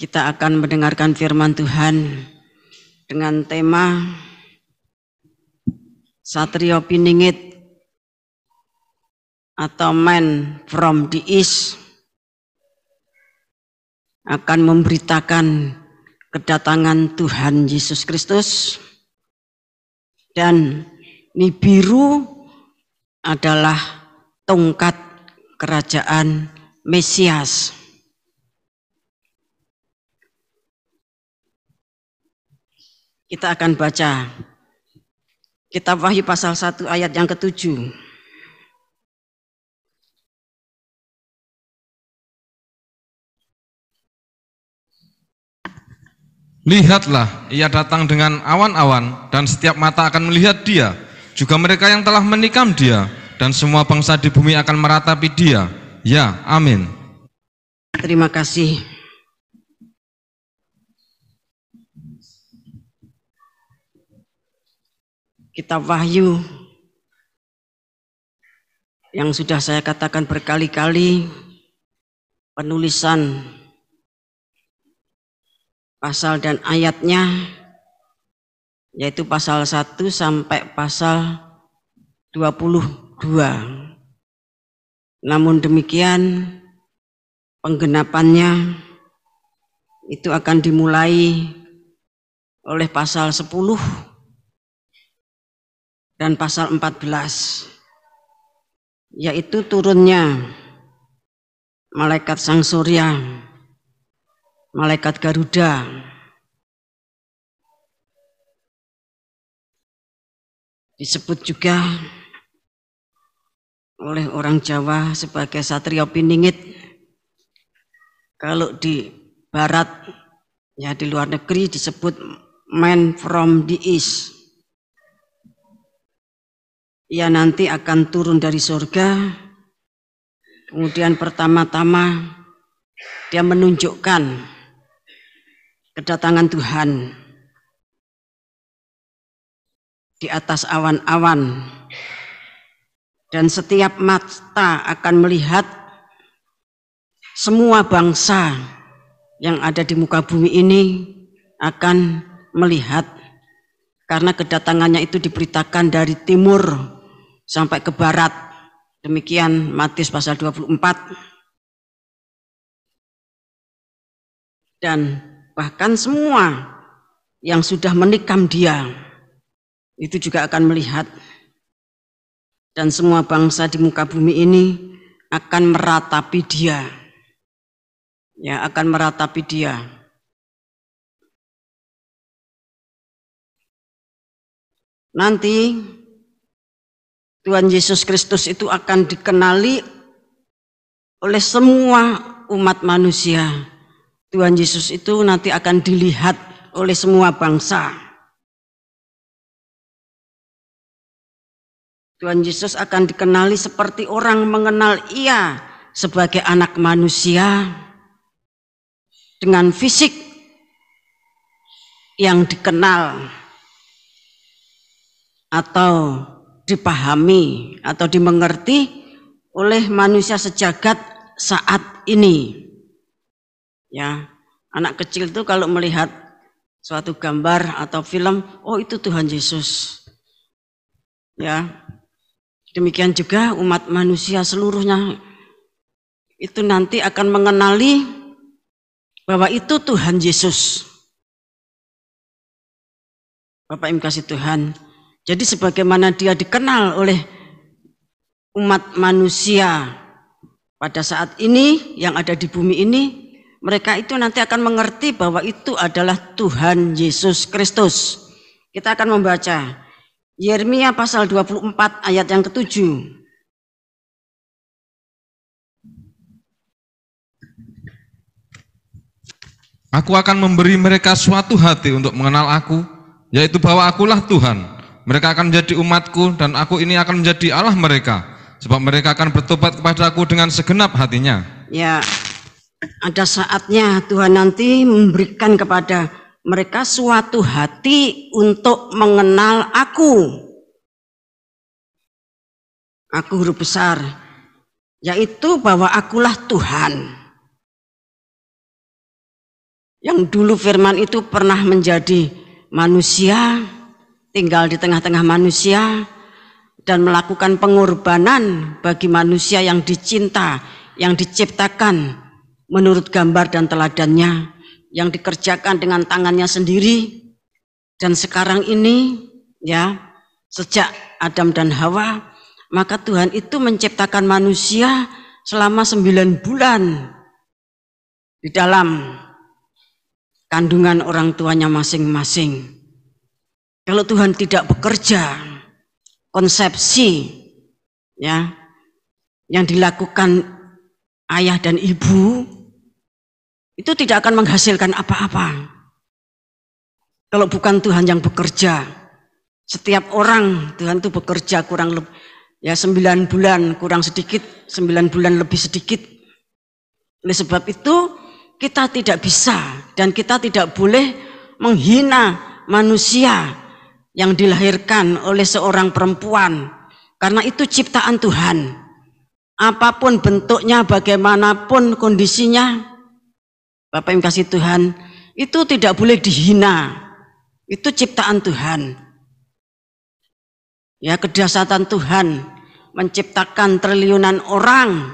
Kita akan mendengarkan firman Tuhan dengan tema Satrio Piningit atau Man from the East akan memberitakan kedatangan Tuhan Yesus Kristus, dan Nibiru adalah tongkat kerajaan Mesias. Kita akan baca Kitab Wahyu pasal 1 ayat yang ke-7. Lihatlah, ia datang dengan awan-awan, dan setiap mata akan melihat dia, juga mereka yang telah menikam dia, dan semua bangsa di bumi akan meratapi dia. Ya, amin. Terima kasih. Kitab Wahyu yang sudah saya katakan berkali-kali, penulisan pasal dan ayatnya yaitu pasal 1 sampai pasal 22. Namun demikian penggenapannya itu akan dimulai oleh pasal 10 dan pasal 14, yaitu turunnya malaikat sang surya, malaikat Garuda, disebut juga oleh orang Jawa sebagai Satrio Piningit. Kalau di barat, ya di luar negeri disebut Man from the East. Ia nanti akan turun dari surga. Kemudian pertama-tama dia menunjukkan kedatangan Tuhan di atas awan-awan, dan setiap mata akan melihat, semua bangsa yang ada di muka bumi ini akan melihat, karena kedatangannya itu diberitakan dari timur sampai ke barat. Demikian Matius pasal 24. Dan bahkan semua yang sudah menikam dia itu juga akan melihat, dan semua bangsa di muka bumi ini akan meratapi dia. Ya, akan meratapi dia. Nanti Tuhan Yesus Kristus itu akan dikenali oleh semua umat manusia. Tuhan Yesus itu nanti akan dilihat oleh semua bangsa. Tuhan Yesus akan dikenali seperti orang mengenal Ia sebagai anak manusia, dengan fisik yang dikenal atau dipahami atau dimengerti oleh manusia sejagat saat ini. Ya, anak kecil itu kalau melihat suatu gambar atau film, oh itu Tuhan Yesus. Ya, demikian juga umat manusia seluruhnya itu nanti akan mengenali bahwa itu Tuhan Yesus. Bapak Ibu kasih Tuhan. Jadi sebagaimana dia dikenal oleh umat manusia pada saat ini yang ada di bumi ini, mereka itu nanti akan mengerti bahwa itu adalah Tuhan Yesus Kristus. Kita akan membaca Yeremia pasal 24 ayat yang ke-7. Aku akan memberi mereka suatu hati untuk mengenal aku, yaitu bahwa akulah Tuhan. Mereka akan menjadi umatku, dan aku ini akan menjadi Allah mereka, sebab mereka akan bertobat kepada aku dengan segenap hatinya. Ya, ada saatnya Tuhan nanti memberikan kepada mereka suatu hati untuk mengenal aku. Aku huruf besar, yaitu bahwa akulah Tuhan. yang dulu firman itu pernah menjadi manusia, tinggal di tengah-tengah manusia, dan melakukan pengorbanan bagi manusia yang dicinta, yang diciptakan menurut gambar dan teladannya, yang dikerjakan dengan tangannya sendiri. Dan sekarang ini ya, sejak Adam dan Hawa, maka Tuhan itu menciptakan manusia selama 9 bulan di dalam kandungan orang tuanya masing-masing. Kalau Tuhan tidak bekerja, konsepsi ya yang dilakukan ayah dan ibu itu tidak akan menghasilkan apa-apa. Kalau bukan Tuhan yang bekerja, setiap orang Tuhan itu bekerja kurang lebih ya 9 bulan kurang sedikit, 9 bulan lebih sedikit. Oleh sebab itu kita tidak bisa dan kita tidak boleh menghina manusia yang dilahirkan oleh seorang perempuan, karena itu ciptaan Tuhan. Apapun bentuknya, bagaimanapun kondisinya, Bapak yang kasih Tuhan, itu tidak boleh dihina. Itu ciptaan Tuhan. Ya, kedahsyatan Tuhan menciptakan triliunan orang,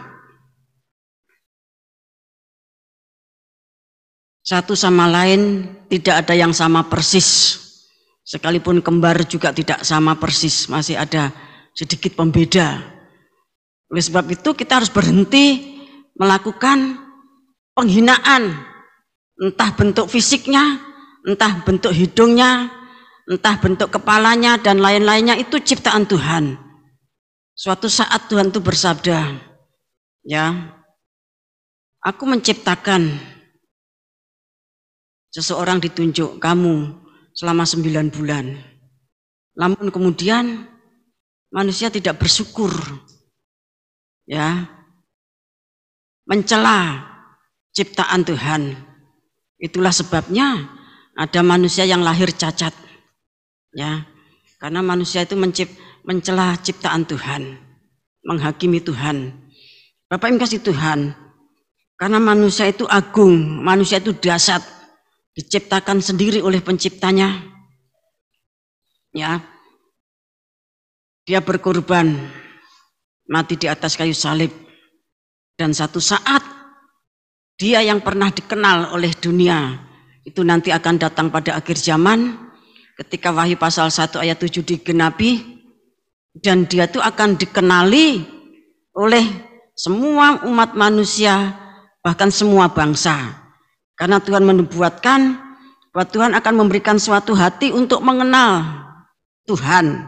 satu sama lain tidak ada yang sama persis. Sekalipun kembar juga tidak sama persis, masih ada sedikit pembeda. Oleh sebab itu kita harus berhenti melakukan penghinaan, entah bentuk fisiknya, entah bentuk hidungnya, entah bentuk kepalanya dan lain-lainnya, itu ciptaan Tuhan. Suatu saat Tuhan itu bersabda, ya, aku menciptakan seseorang ditunjuk kamu selama 9 bulan. Namun kemudian manusia tidak bersyukur, ya, mencela ciptaan Tuhan. Itulah sebabnya ada manusia yang lahir cacat, ya, karena manusia itu mencela ciptaan Tuhan, menghakimi Tuhan. Bapak yang kasih Tuhan, karena manusia itu agung, manusia itu dahsyat, diciptakan sendiri oleh penciptanya, ya, dia berkorban mati di atas kayu salib, dan satu saat dia yang pernah dikenal oleh dunia itu nanti akan datang pada akhir zaman, ketika Wahyu pasal 1 ayat 7 digenapi, dan dia itu akan dikenali oleh semua umat manusia, bahkan semua bangsa. Karena Tuhan menubuatkan bahwa Tuhan akan memberikan suatu hati untuk mengenal Tuhan.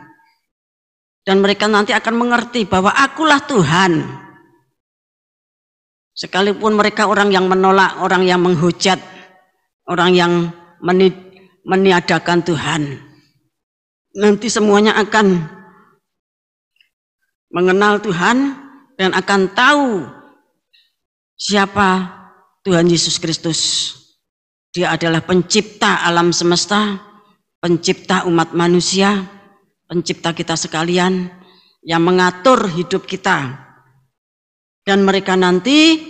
Dan mereka nanti akan mengerti bahwa akulah Tuhan. Sekalipun mereka orang yang menolak, orang yang menghujat, orang yang meniadakan Tuhan, nanti semuanya akan mengenal Tuhan dan akan tahu siapa Tuhan Yesus Kristus. Dia adalah pencipta alam semesta, pencipta umat manusia, pencipta kita sekalian, yang mengatur hidup kita. Dan mereka nanti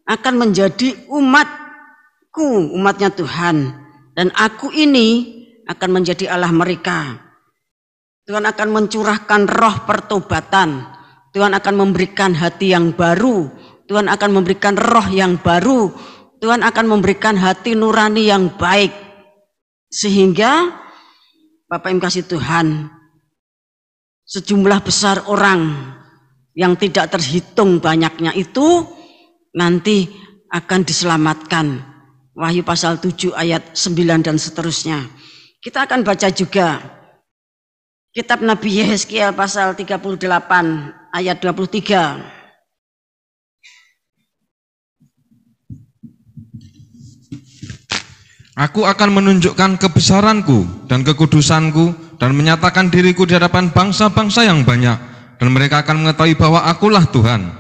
akan menjadi umatku, umatnya Tuhan. Dan aku ini akan menjadi Allah mereka. Tuhan akan mencurahkan roh pertobatan. Tuhan akan memberikan hati yang baru. Tuhan akan memberikan roh yang baru. Tuhan akan memberikan hati nurani yang baik. Sehingga Bapak yang kasih Tuhan, sejumlah besar orang yang tidak terhitung banyaknya itu nanti akan diselamatkan. Wahyu pasal 7 ayat 9 dan seterusnya. Kita akan baca juga kitab Nabi Yehezkiel pasal 38 ayat 23. Aku akan menunjukkan kebesaranku dan kekudusanku dan menyatakan diriku di hadapan bangsa-bangsa yang banyak, dan mereka akan mengetahui bahwa akulah Tuhan.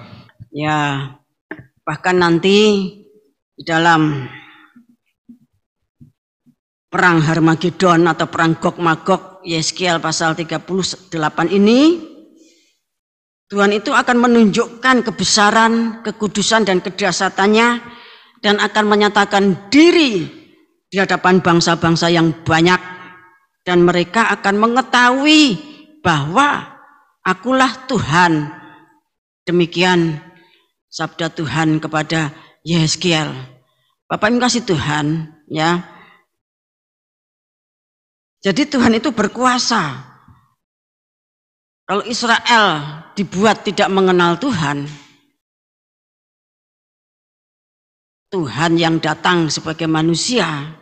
Ya, bahkan nanti di dalam perang Harmagedon atau perang Gog Magog, Yehezkiel pasal 38 ini, Tuhan itu akan menunjukkan kebesaran, kekudusan dan kedahsyatannya, dan akan menyatakan diri di hadapan bangsa-bangsa yang banyak, dan mereka akan mengetahui bahwa akulah Tuhan. Demikian sabda Tuhan kepada Yehezkiel. Bapak Ibu kasih Tuhan, ya. Jadi Tuhan itu berkuasa. Kalau Israel dibuat tidak mengenal Tuhan, Tuhan yang datang sebagai manusia,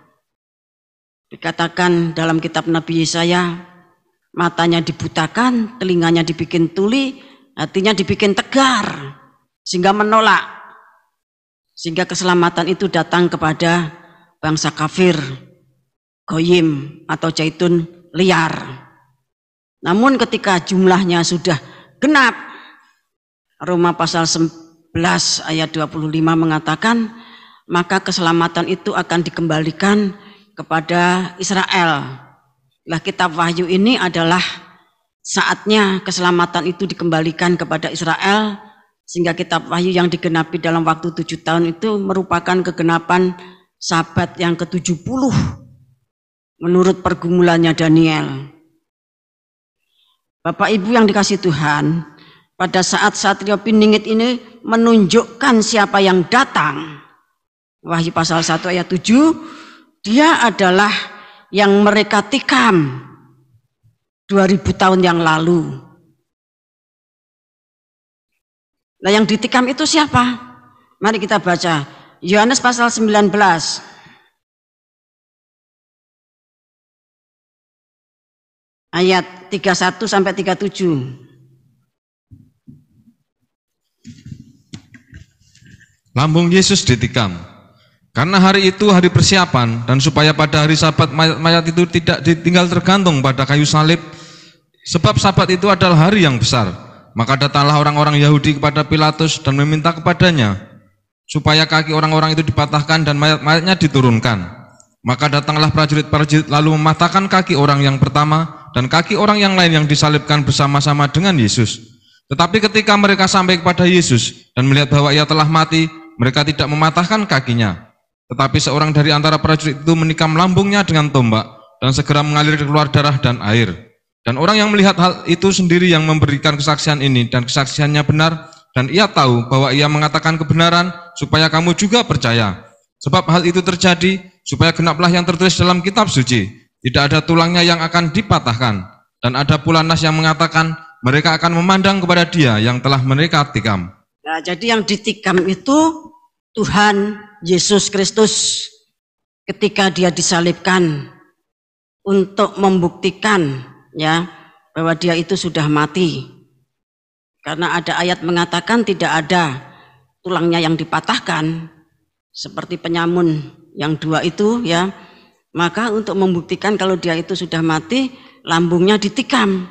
dikatakan dalam kitab Nabi Yesaya, matanya dibutakan, telinganya dibikin tuli, hatinya dibikin tegar, sehingga menolak, sehingga keselamatan itu datang kepada bangsa kafir, goyim atau zaitun liar. Namun ketika jumlahnya sudah genap, Roma pasal 11 ayat 25 mengatakan, maka keselamatan itu akan dikembalikan kepada Israel. Nah, kitab Wahyu ini adalah saatnya keselamatan itu dikembalikan kepada Israel, sehingga kitab Wahyu yang digenapi dalam waktu 7 tahun itu merupakan kegenapan Sabat yang ke-70 menurut pergumulannya Daniel. Bapak Ibu yang dikasih Tuhan, pada saat Satrio Piningit ini menunjukkan siapa yang datang, Wahyu pasal 1 ayat 7, dia adalah yang mereka tikam 2000 tahun yang lalu. Nah, yang ditikam itu siapa? Mari kita baca Yohanes pasal 19 ayat 31 sampai 37. Lambung Yesus ditikam. Karena hari itu hari persiapan, dan supaya pada hari Sabat mayat itu tidak ditinggal tergantung pada kayu salib, sebab Sabat itu adalah hari yang besar. Maka datanglah orang-orang Yahudi kepada Pilatus dan meminta kepadanya supaya kaki orang-orang itu dipatahkan dan mayat-mayatnya diturunkan. Maka datanglah prajurit-prajurit lalu mematahkan kaki orang yang pertama dan kaki orang yang lain yang disalibkan bersama-sama dengan Yesus. Tetapi ketika mereka sampai kepada Yesus dan melihat bahwa ia telah mati, mereka tidak mematahkan kakinya. Tetapi seorang dari antara prajurit itu menikam lambungnya dengan tombak dan segera mengalir keluar darah dan air. Dan orang yang melihat hal itu sendiri yang memberikan kesaksian ini, dan kesaksiannya benar, dan ia tahu bahwa ia mengatakan kebenaran supaya kamu juga percaya. Sebab hal itu terjadi supaya genaplah yang tertulis dalam kitab suci, tidak ada tulangnya yang akan dipatahkan. Dan ada pula nas yang mengatakan mereka akan memandang kepada dia yang telah mereka tikam. Nah, jadi yang ditikam itu Tuhan Yesus Kristus ketika dia disalibkan untuk membuktikan, ya, bahwa dia itu sudah mati. Karena ada ayat mengatakan tidak ada tulangnya yang dipatahkan seperti penyamun yang 2 itu, ya. Maka untuk membuktikan kalau dia itu sudah mati, lambungnya ditikam,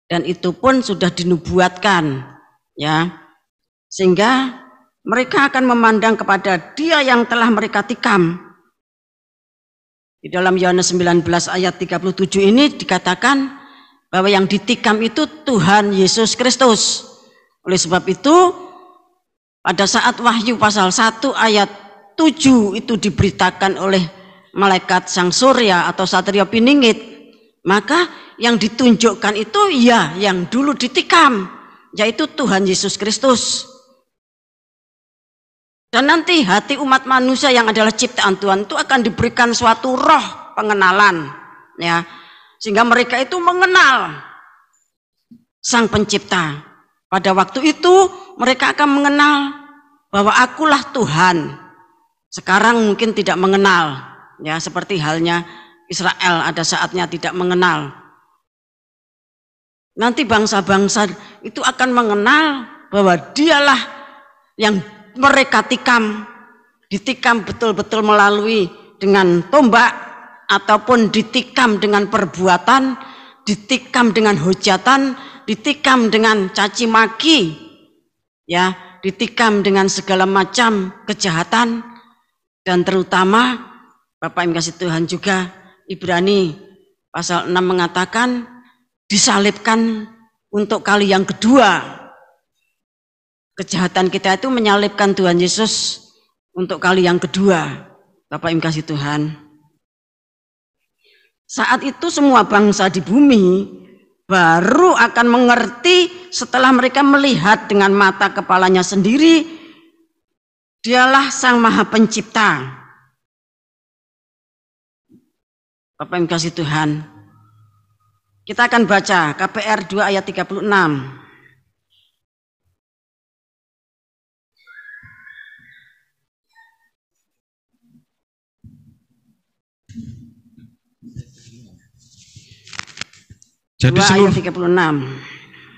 dan itu pun sudah dinubuatkan, ya. Sehingga mereka akan memandang kepada dia yang telah mereka tikam. Di dalam Yohanes 19 ayat 37 ini dikatakan bahwa yang ditikam itu Tuhan Yesus Kristus. Oleh sebab itu, pada saat Wahyu pasal 1 ayat 7 itu diberitakan oleh malaikat Sang Surya atau Satrio Piningit, maka yang ditunjukkan itu ya yang dulu ditikam, yaitu Tuhan Yesus Kristus. Dan nanti hati umat manusia yang adalah ciptaan Tuhan itu akan diberikan suatu roh pengenalan, ya, sehingga mereka itu mengenal Sang Pencipta. Pada waktu itu mereka akan mengenal bahwa akulah Tuhan. Sekarang mungkin tidak mengenal, ya, seperti halnya Israel ada saatnya tidak mengenal. Nanti bangsa-bangsa itu akan mengenal bahwa dialah yang mereka tikam, ditikam betul-betul melalui dengan tombak, ataupun ditikam dengan perbuatan, ditikam dengan hujatan, ditikam dengan caci maki, ya, ditikam dengan segala macam kejahatan. Dan terutama Bapak yang kasih Tuhan juga, Ibrani pasal 6 mengatakan disalibkan untuk kali yang kedua. Kejahatan kita itu menyalibkan Tuhan Yesus untuk kali yang kedua. Bapak yang kasih Tuhan, Saat itu semua bangsa di bumi baru akan mengerti setelah mereka melihat dengan mata kepalanya sendiri, Dialah Sang Maha Pencipta. Bapak yang kasih Tuhan, kita akan baca KPR 2 ayat 36.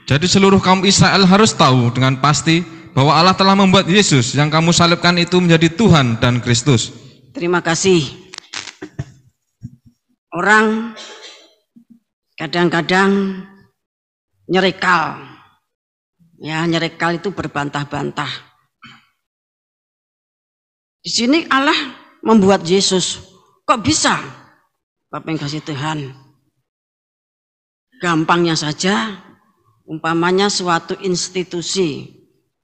Jadi seluruh kaum Israel harus tahu dengan pasti bahwa Allah telah membuat Yesus yang kamu salibkan itu menjadi Tuhan dan Kristus. Terima kasih. Orang kadang-kadang nyerekal. Ya, nyerekal itu berbantah-bantah. Di sini Allah membuat Yesus. Kok bisa? Bapak yang kasih Tuhan. Gampangnya saja, umpamanya suatu institusi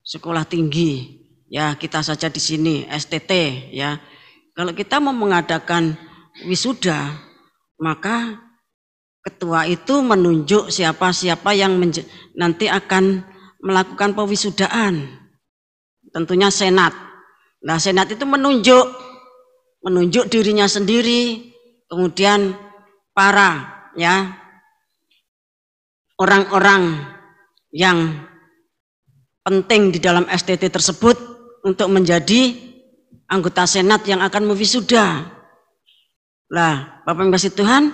sekolah tinggi, ya kita saja di sini STT, ya. Kalau kita mau mengadakan wisuda, maka ketua itu menunjuk siapa-siapa yang nanti akan melakukan pewisudaan. Tentunya senat. Nah, senat itu menunjuk dirinya sendiri, kemudian para orang-orang yang penting di dalam STT tersebut untuk menjadi anggota senat yang akan mewisuda. Lah, Bapak yang kasih Tuhan,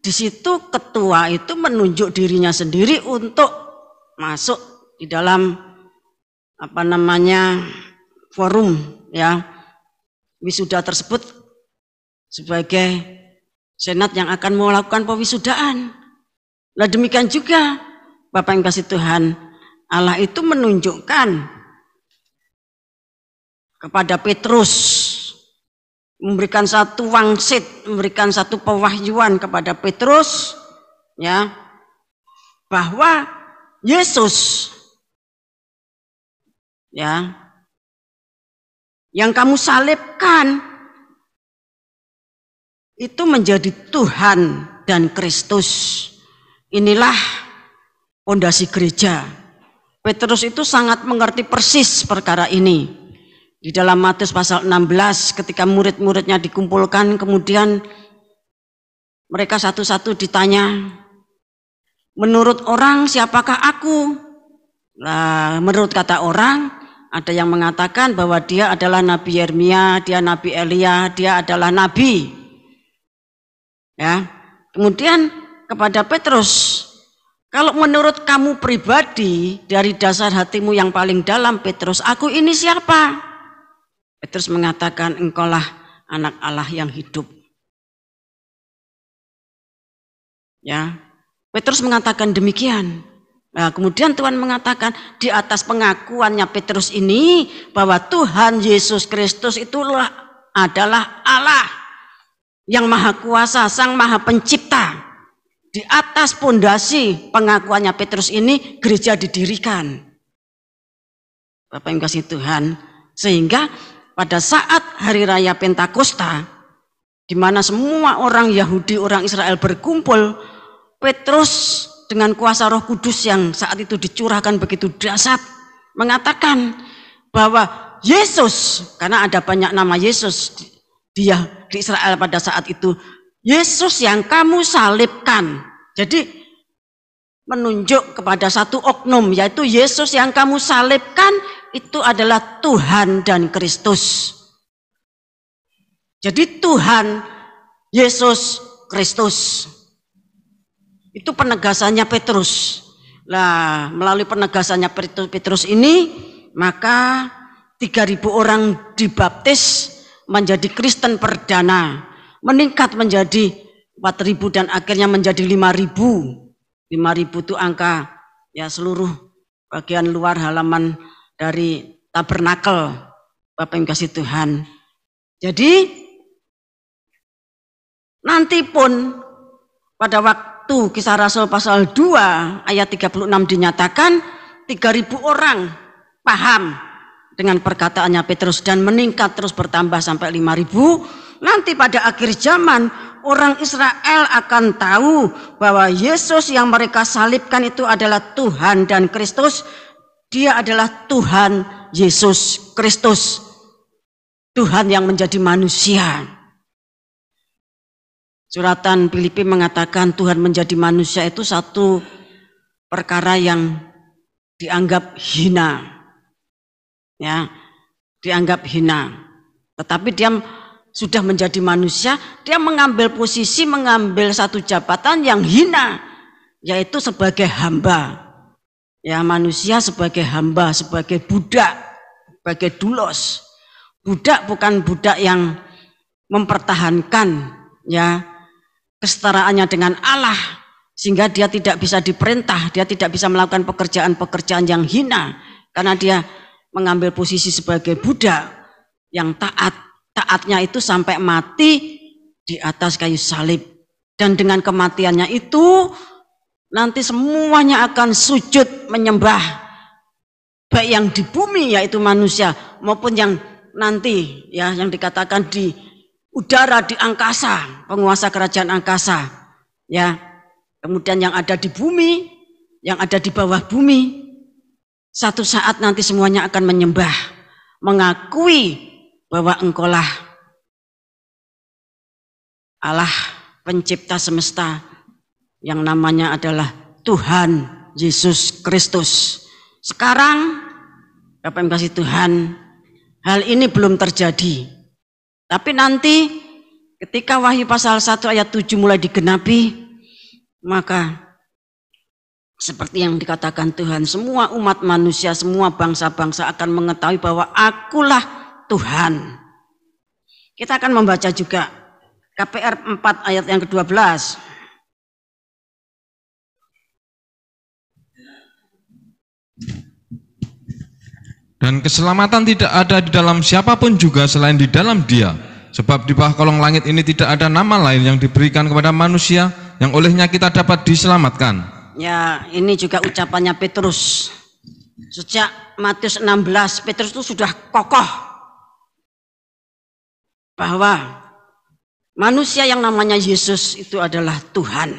di situ ketua itu menunjuk dirinya sendiri untuk masuk di dalam forum wisuda tersebut sebagai senat yang akan melakukan pewisudaan. Nah, demikian juga Bapak yang kasih Tuhan, Allah itu menunjukkan kepada Petrus, memberikan satu wangsit, memberikan satu pewahyuan kepada Petrus, ya, bahwa Yesus, ya, yang kamu salibkan itu menjadi Tuhan dan Kristus. Inilah pondasi gereja. Petrus itu sangat mengerti persis perkara ini. Di dalam Matius pasal 16 ketika murid-muridnya dikumpulkan, kemudian mereka satu-satu ditanya, menurut orang siapakah aku? Nah, menurut kata orang, ada yang mengatakan bahwa dia adalah Nabi Yeremia, dia Nabi Elia, dia adalah Nabi. Ya, kemudian kepada Petrus, kalau menurut kamu pribadi dari dasar hatimu yang paling dalam, Petrus, aku ini siapa? Petrus mengatakan, engkaulah anak Allah yang hidup. Ya, Petrus mengatakan demikian. Nah, kemudian Tuhan mengatakan di atas pengakuannya Petrus ini bahwa Tuhan Yesus Kristus itulah adalah Allah yang Maha Kuasa, Sang Maha Pencipta. Di atas pondasi pengakuannya Petrus ini gereja didirikan. Bapak yang kasih Tuhan, sehingga pada saat hari raya Pentakosta, di mana semua orang Yahudi, orang Israel berkumpul, Petrus dengan kuasa Roh Kudus yang saat itu dicurahkan begitu dahsyat mengatakan bahwa Yesus, karena ada banyak nama Yesus di Israel pada saat itu, Yesus yang kamu salibkan. Jadi menunjuk kepada satu oknum, yaitu Yesus yang kamu salibkan itu adalah Tuhan dan Kristus. Jadi Tuhan Yesus Kristus. Itu penegasannya Petrus. Nah, melalui penegasannya Petrus ini, maka 3.000 orang dibaptis menjadi Kristen perdana. Meningkat menjadi 4.000 dan akhirnya menjadi 5.000. 5.000 itu angka ya seluruh bagian luar halaman dari tabernakel, Bapak yang kasih Tuhan. Jadi nanti pun pada waktu Kisah Rasul pasal 2 ayat 36 dinyatakan 3.000 orang paham dengan perkataannya Petrus dan meningkat terus bertambah sampai 5.000. Nanti pada akhir zaman orang Israel akan tahu bahwa Yesus yang mereka salibkan itu adalah Tuhan dan Kristus. Dia adalah Tuhan Yesus Kristus, Tuhan yang menjadi manusia. Suratan Filipi mengatakan Tuhan menjadi manusia itu satu perkara yang dianggap hina, ya, dianggap hina. Tetapi dia sudah menjadi manusia, dia mengambil posisi, mengambil satu jabatan yang hina, yaitu sebagai hamba. Ya, manusia sebagai hamba, sebagai budak, sebagai dulos. Budak bukan budak yang mempertahankan, ya, kesetaraannya dengan Allah, sehingga dia tidak bisa diperintah, dia tidak bisa melakukan pekerjaan-pekerjaan yang hina, karena dia mengambil posisi sebagai budak yang taatnya itu sampai mati di atas kayu salib. Dan dengan kematiannya itu nanti semuanya akan sujud menyembah, baik yang di bumi yaitu manusia maupun yang nanti, ya, yang dikatakan di udara, di angkasa, penguasa kerajaan angkasa, ya. Kemudian yang ada di bumi, yang ada di bawah bumi, satu saat nanti semuanya akan menyembah, mengakui bahwa Engkaulah Allah pencipta semesta, yang namanya adalah Tuhan Yesus Kristus. Sekarang, Bapak yang kasih Tuhan, hal ini belum terjadi. Tapi nanti ketika Wahyu pasal 1 ayat 7 mulai digenapi, maka seperti yang dikatakan Tuhan, semua umat manusia, semua bangsa-bangsa akan mengetahui bahwa Akulah Tuhan. Kita akan membaca juga KPR 4 ayat yang ke-12. Dan keselamatan tidak ada di dalam siapapun juga selain di dalam Dia. Sebab di bawah kolong langit ini tidak ada nama lain yang diberikan kepada manusia yang olehnya kita dapat diselamatkan. Ya, ini juga ucapannya Petrus. Sejak Matius 16, Petrus itu sudah kokoh bahwa manusia yang namanya Yesus itu adalah Tuhan.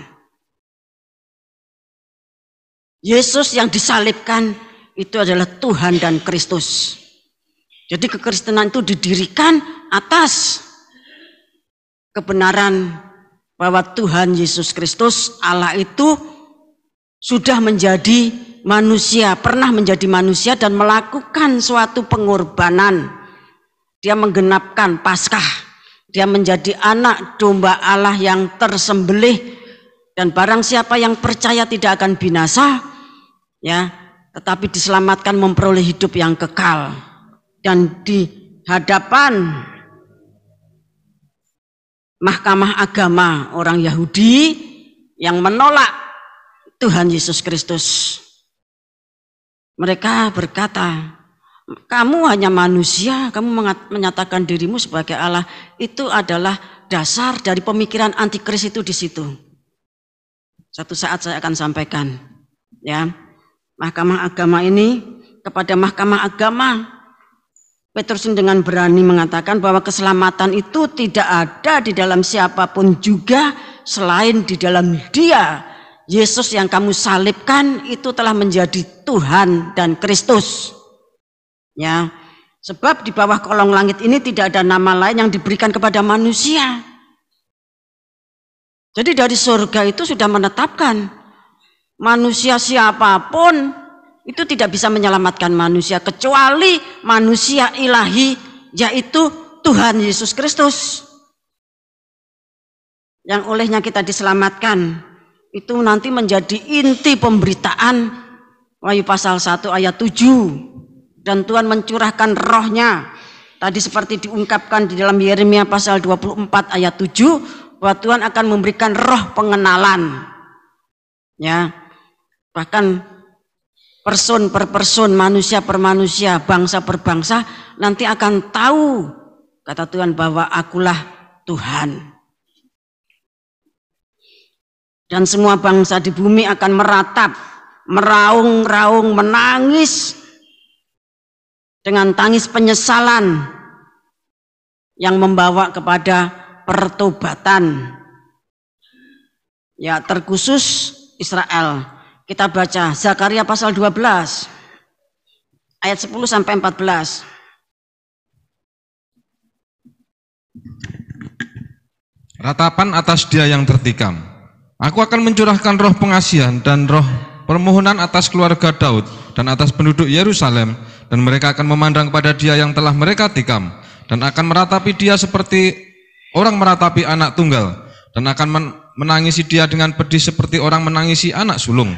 Yesus yang disalibkan itu adalah Tuhan dan Kristus. Jadi kekristenan itu didirikan atas kebenaran bahwa Tuhan Yesus Kristus, Allah itu sudah menjadi manusia, pernah menjadi manusia dan melakukan suatu pengorbanan. Dia menggenapkan Paskah. Dia menjadi anak domba Allah yang tersembelih, dan barang siapa yang percaya tidak akan binasa, ya, tetapi diselamatkan memperoleh hidup yang kekal. Dan di hadapan mahkamah agama orang Yahudi yang menolak Tuhan Yesus Kristus, mereka berkata, kamu hanya manusia, kamu menyatakan dirimu sebagai Allah. Itu adalah dasar dari pemikiran antikris itu di situ. Satu saat saya akan sampaikan, ya. Mahkamah agama ini, kepada mahkamah agama, Petrus dengan berani mengatakan bahwa keselamatan itu tidak ada di dalam siapapun juga selain di dalam Dia. Yesus yang kamu salibkan itu telah menjadi Tuhan dan Kristus. Ya, sebab di bawah kolong langit ini tidak ada nama lain yang diberikan kepada manusia. Jadi dari surga itu sudah menetapkan manusia siapapun itu tidak bisa menyelamatkan manusia kecuali manusia ilahi, yaitu Tuhan Yesus Kristus, yang olehnya kita diselamatkan. Itu nanti menjadi inti pemberitaan Wahyu pasal 1 ayat 7. Dan Tuhan mencurahkan rohnya. Tadi seperti diungkapkan di dalam Yeremia pasal 24 ayat 7, bahwa Tuhan akan memberikan roh pengenalan. Ya, bahkan person per person, manusia per manusia, bangsa per bangsa nanti akan tahu, kata Tuhan, bahwa Akulah Tuhan. Dan semua bangsa di bumi akan meratap, meraung-raung, menangis dengan tangis penyesalan yang membawa kepada pertobatan. ya terkhusus Israel. Kita baca Zakaria pasal 12 ayat 10 sampai 14. Ratapan atas dia yang tertikam. Aku akan mencurahkan roh pengasihan dan roh permohonan atas keluarga Daud dan atas penduduk Yerusalem, dan mereka akan memandang pada dia yang telah mereka tikam, dan akan meratapi dia seperti orang meratapi anak tunggal, dan akan menangisi dia dengan pedih seperti orang menangisi anak sulung.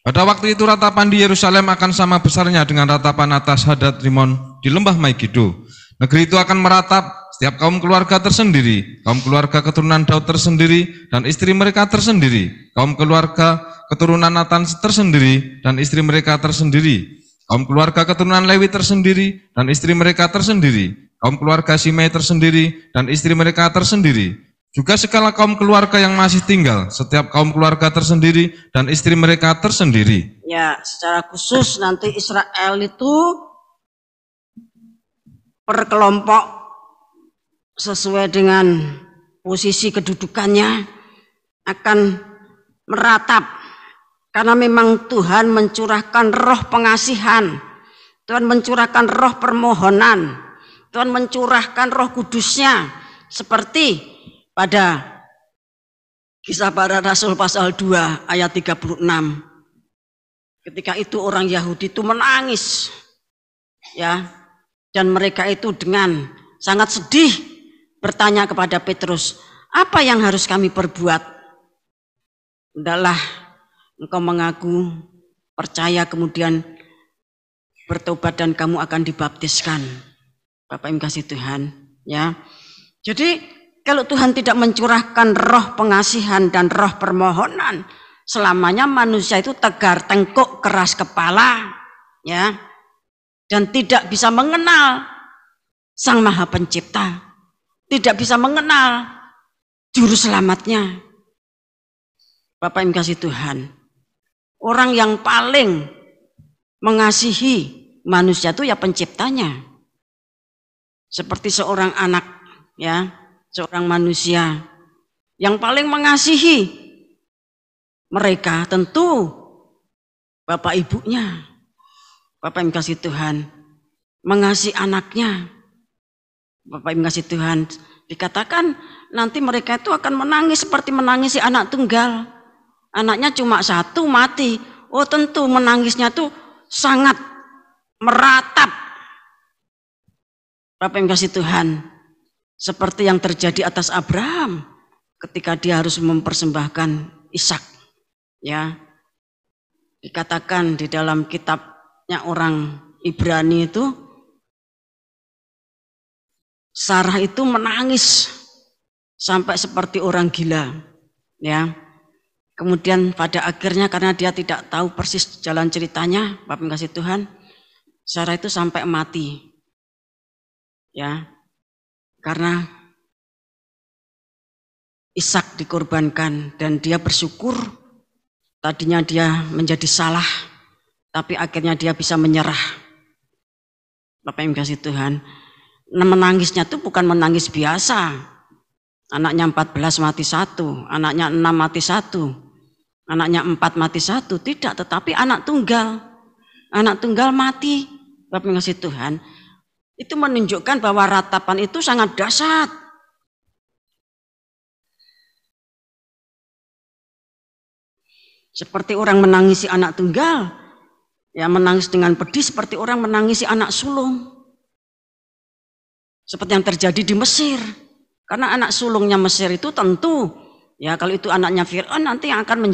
Pada waktu itu ratapan di Yerusalem akan sama besarnya dengan ratapan atas Hadad Rimon di lembah Megiddo. Negeri itu akan meratap setiap kaum keluarga tersendiri, kaum keluarga keturunan Daud tersendiri dan istri mereka tersendiri, kaum keluarga keturunan Natan tersendiri dan istri mereka tersendiri, kaum keluarga keturunan Lewi tersendiri dan istri mereka tersendiri, kaum keluarga Simei tersendiri dan istri mereka tersendiri, juga segala kaum keluarga yang masih tinggal, setiap kaum keluarga tersendiri dan istri mereka tersendiri. Ya, secara khusus nanti Israel itu per kelompok sesuai dengan posisi kedudukannya akan meratap, karena memang Tuhan mencurahkan roh pengasihan, Tuhan mencurahkan roh permohonan, Tuhan mencurahkan roh kudusnya, seperti pada Kisah Para Rasul pasal 2 ayat 36. Ketika itu orang Yahudi itu menangis, ya, dan mereka itu dengan sangat sedih bertanya kepada Petrus, apa yang harus kami perbuat? Hendaklah engkau mengaku, percaya, kemudian bertobat dan kamu akan dibaptiskan. Bapak Ibu kasih Tuhan, ya. Jadi kalau Tuhan tidak mencurahkan roh pengasihan dan roh permohonan, selamanya manusia itu tegar tengkuk, keras kepala, ya, dan tidak bisa mengenal Sang Maha Pencipta, tidak bisa mengenal juru selamatnya. Bapak Ibu kasih Tuhan, orang yang paling mengasihi manusia itu ya penciptanya. Seperti seorang anak, ya, seorang manusia yang paling mengasihi mereka tentu bapak ibunya. Bapak Ibu kasih Tuhan, mengasihi anaknya. Bapak Ibu kasih Tuhan, dikatakan nanti mereka itu akan menangis seperti menangisi anak tunggal. Anaknya cuma satu mati. Oh tentu menangisnya tuh sangat meratap. Bapak Ibu kasih Tuhan, seperti yang terjadi atas Abraham ketika dia harus mempersembahkan Ishak. Ya, dikatakan di dalam kitabnya orang Ibrani itu, Sarah itu menangis sampai seperti orang gila, ya. Kemudian pada akhirnya karena dia tidak tahu persis jalan ceritanya, Bapak kasih Tuhan, Sarah itu sampai mati, ya, karena Ishak dikorbankan dan dia bersyukur. Tadinya dia menjadi salah, tapi akhirnya dia bisa menyerah. Bapak yang kasih Tuhan, menangisnya itu bukan menangis biasa. Anaknya 14 mati 1, anaknya 6 mati 1, anaknya 4 mati 1, tidak, tetapi anak tunggal mati. Bapak yang kasih Tuhan, itu menunjukkan bahwa ratapan itu sangat dahsyat. Seperti orang menangisi anak tunggal, ya menangis dengan pedih seperti orang menangisi anak sulung. Seperti yang terjadi di Mesir. Karena anak sulungnya Mesir itu tentu, ya kalau itu anaknya Fir'aun nanti yang akan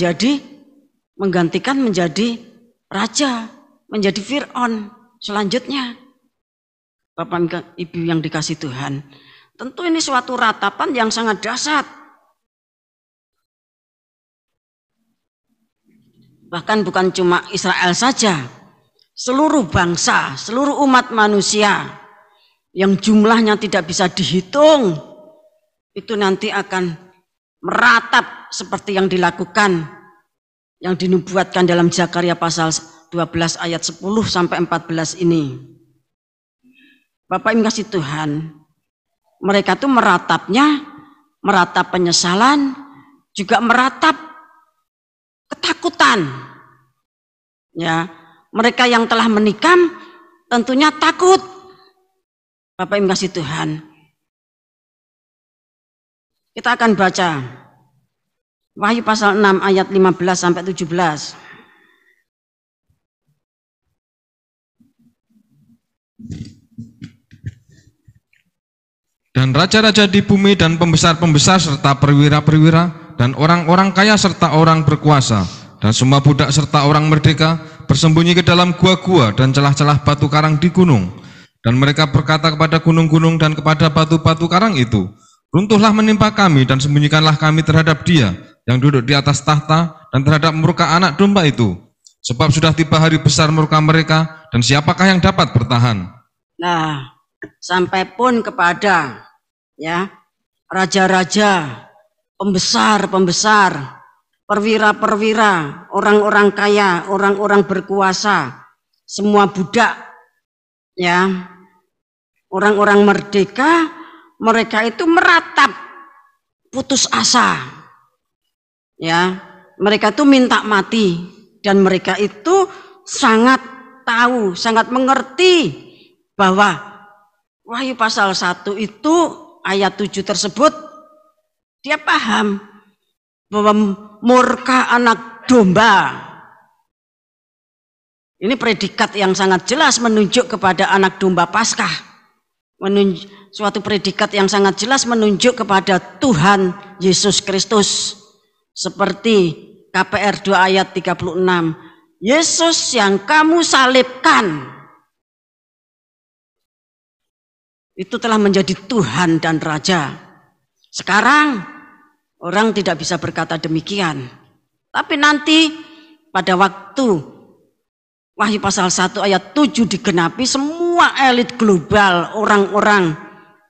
menggantikan menjadi raja, menjadi Fir'aun selanjutnya. Bapak Ibu yang dikasih Tuhan, tentu ini suatu ratapan yang sangat dahsyat. Bahkan bukan cuma Israel saja, seluruh bangsa, seluruh umat manusia yang jumlahnya tidak bisa dihitung, itu nanti akan meratap seperti yang dilakukan, yang dinubuatkan dalam Zakaria pasal 12 ayat 10 sampai 14 ini. Bapak Ibu kasih Tuhan, mereka tuh meratap penyesalan, juga meratap ketakutan. Ya, mereka yang telah menikam tentunya takut. Bapak Ibu kasih Tuhan. Kita akan baca Wahyu pasal 6 ayat 15 sampai 17. Dan raja-raja di bumi dan pembesar-pembesar serta perwira-perwira dan orang-orang kaya serta orang berkuasa dan semua budak serta orang merdeka bersembunyi ke dalam gua-gua dan celah-celah batu karang di gunung. Dan mereka berkata kepada gunung-gunung dan kepada batu-batu karang itu, runtuhlah menimpa kami dan sembunyikanlah kami terhadap Dia yang duduk di atas tahta dan terhadap murka anak domba itu. Sebab sudah tiba hari besar murka mereka, dan siapakah yang dapat bertahan? Nah, sampai pun kepada ya raja-raja, pembesar-pembesar, perwira-perwira, orang-orang kaya, orang-orang berkuasa, semua budak, ya, orang-orang merdeka, mereka itu meratap, putus asa, ya, mereka itu minta mati, dan mereka itu sangat tahu, sangat mengerti bahwa Wahyu pasal 1 itu ayat 7 tersebut, dia paham bahwa murka anak domba. Ini predikat yang sangat jelas menunjuk kepada anak domba Paskah. Suatu predikat yang sangat jelas menunjuk kepada Tuhan Yesus Kristus. Seperti KPR 2 ayat 36. Yesus yang kamu salibkan itu telah menjadi Tuhan dan Raja. Sekarang orang tidak bisa berkata demikian. Tapi nanti pada waktu Wahyu pasal 1 ayat 7 digenapi, semua elit global, orang-orang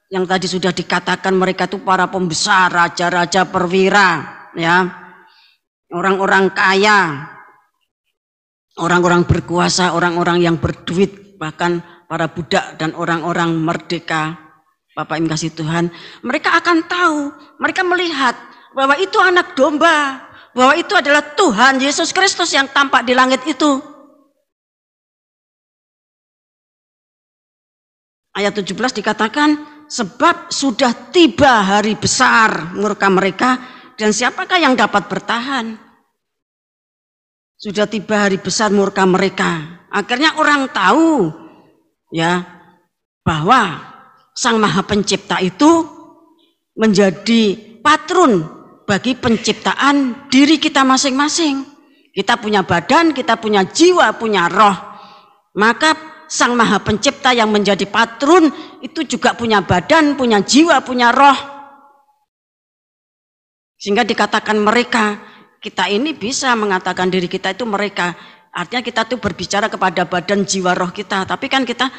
yang tadi sudah dikatakan mereka itu para pembesar, raja-raja, perwira, ya, orang-orang kaya, orang-orang berkuasa, orang-orang yang berduit, bahkan para budak dan orang-orang merdeka, Bapak Ibu kasih Tuhan, mereka akan tahu, mereka melihat bahwa itu anak domba, bahwa itu adalah Tuhan Yesus Kristus yang tampak di langit itu. Ayat 17 dikatakan, sebab sudah tiba hari besar murka mereka, dan siapakah yang dapat bertahan? Sudah tiba hari besar murka mereka. Akhirnya orang tahu, ya, bahwa Sang Maha Pencipta itu menjadi patron bagi penciptaan diri kita masing-masing. Kita punya badan, kita punya jiwa, punya roh. Maka Sang Maha Pencipta yang menjadi patron itu juga punya badan, punya jiwa, punya roh. Sehingga dikatakan mereka, kita ini bisa mengatakan diri kita itu mereka. Artinya kita tuh berbicara kepada badan, jiwa, roh kita. Tapi kan kita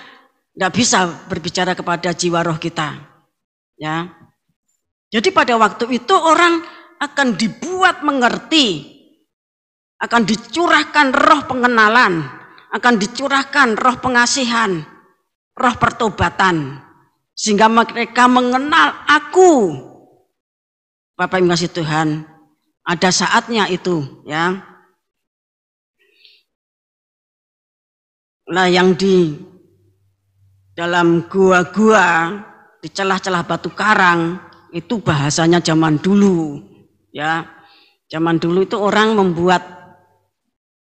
tidak bisa berbicara kepada jiwa roh kita. Ya. Jadi pada waktu itu orang akan dibuat mengerti, akan dicurahkan roh pengenalan, akan dicurahkan roh pengasihan, roh pertobatan, sehingga mereka mengenal aku. Bapak Ibu kasih Tuhan, ada saatnya itu, ya. Nah, yang di dalam gua-gua, di celah-celah batu karang, itu bahasanya zaman dulu, ya. Zaman dulu itu orang membuat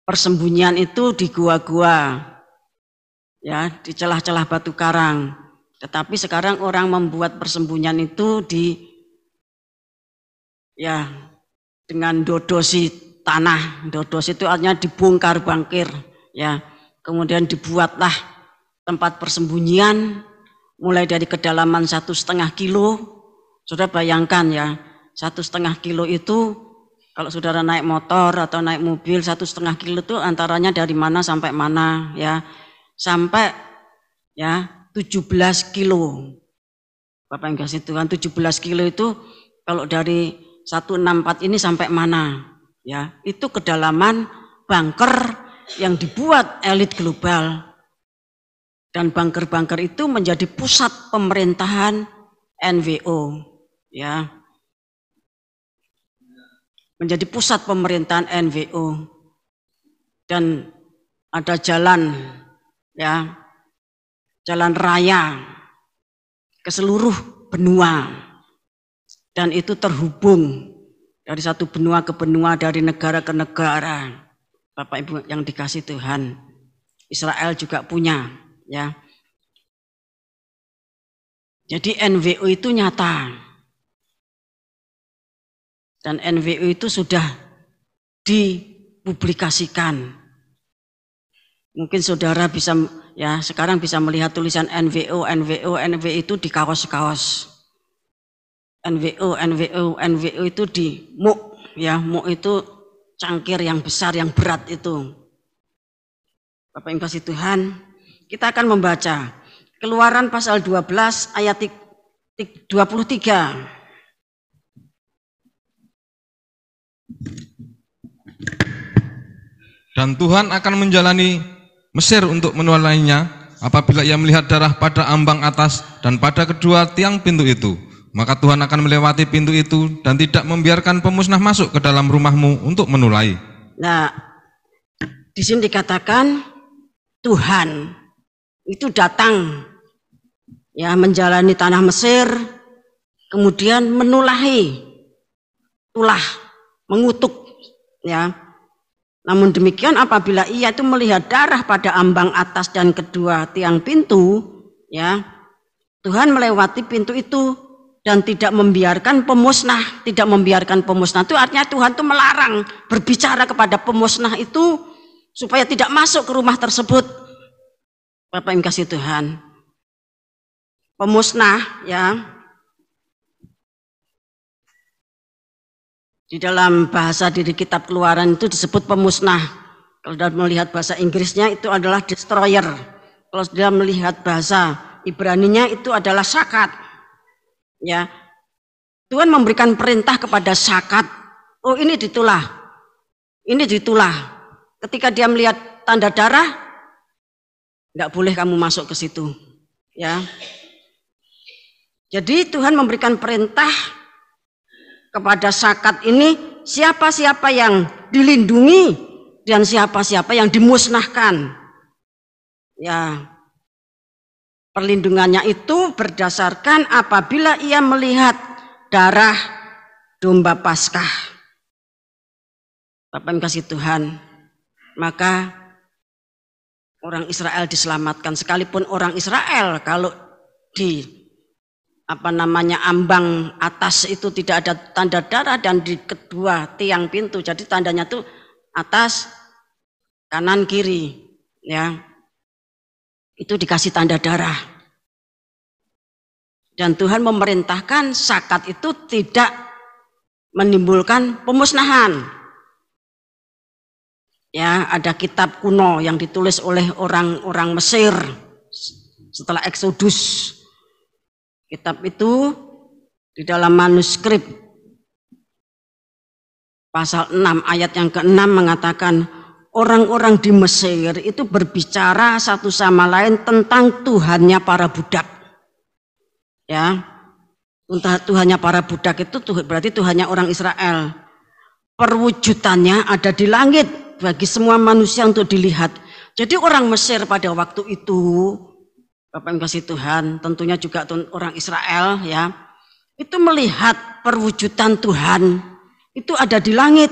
persembunyian itu di gua-gua, ya, di celah-celah batu karang. Tetapi sekarang orang membuat persembunyian itu di, ya, dengan dodosi tanah. Dodosi itu artinya dibongkar bangkir, ya. Kemudian dibuatlah tempat persembunyian mulai dari kedalaman 1,5 kilo. Saudara bayangkan, ya, 1,5 kilo itu kalau saudara naik motor atau naik mobil 1,5 kilo itu antaranya dari mana sampai mana, ya, sampai, ya, 17 kilo. Bapak yang kasih Tuhan, 17 kilo itu kalau dari 164 ini sampai mana, ya, itu kedalaman bunker yang dibuat elit global. Dan bunker-bunker itu menjadi pusat pemerintahan NWO, ya. menjadi pusat pemerintahan NWO, dan ada jalan, ya, jalan raya ke seluruh benua, dan itu terhubung dari satu benua ke benua, dari negara ke negara. Bapak Ibu yang dikasih Tuhan, Israel juga punya, ya. Jadi NWO itu nyata, dan NWO itu sudah dipublikasikan. Mungkin saudara bisa, ya, sekarang bisa melihat tulisan NWO itu di kaos-kaos. NWO itu di muk, ya, muk itu cangkir yang besar, yang berat itu. Bapak Ibu kasih Tuhan, kita akan membaca Keluaran pasal 12 ayat 23. Dan Tuhan akan menjalani Mesir untuk menualainya apabila ia melihat darah pada ambang atas dan pada kedua tiang pintu itu. Maka Tuhan akan melewati pintu itu dan tidak membiarkan pemusnah masuk ke dalam rumahmu untuk menulai. Nah, di sini dikatakan Tuhan itu datang, ya, menjalani tanah Mesir, kemudian menulahi, mengutuk, ya. Namun demikian apabila ia itu melihat darah pada ambang atas dan kedua tiang pintu, ya, Tuhan melewati pintu itu dan tidak membiarkan pemusnah. Tidak membiarkan pemusnah itu artinya Tuhan itu melarang, berbicara kepada pemusnah itu supaya tidak masuk ke rumah tersebut. Bapak yang kasih Tuhan, pemusnah, ya, di dalam bahasa di kitab Keluaran itu disebut pemusnah. Kalau sudah melihat bahasa Inggrisnya itu adalah destroyer. Kalau sudah melihat bahasa Ibraninya itu adalah sakat. Ya, Tuhan memberikan perintah kepada sakat. Oh, ini ditulah, ini ditulah. Ketika dia melihat tanda darah, nggak boleh kamu masuk ke situ. Ya, jadi Tuhan memberikan perintah kepada sakat ini, siapa-siapa yang dilindungi dan siapa-siapa yang dimusnahkan. Ya, perlindungannya itu berdasarkan apabila ia melihat darah domba Paskah. Bapak yang kasih Tuhan, maka orang Israel diselamatkan. Sekalipun orang Israel kalau di ambang atas itu tidak ada tanda darah dan di kedua tiang pintu, jadi tandanya tuh atas, kanan, kiri, ya, itu dikasih tanda darah. Dan Tuhan memerintahkan sakat itu tidak menimbulkan pemusnahan. Ya, ada kitab kuno yang ditulis oleh orang-orang Mesir setelah Eksodus. Kitab itu di dalam manuskrip pasal 6 ayat yang ke-6 mengatakan orang-orang di Mesir itu berbicara satu sama lain tentang Tuhannya para budak. Ya, Tuhannya para budak itu berarti Tuhannya orang Israel. Perwujudannya ada di langit bagi semua manusia untuk dilihat. Jadi orang Mesir pada waktu itu, Bapak yang kasih Tuhan, tentunya juga orang Israel, ya, itu melihat perwujudan Tuhan itu ada di langit.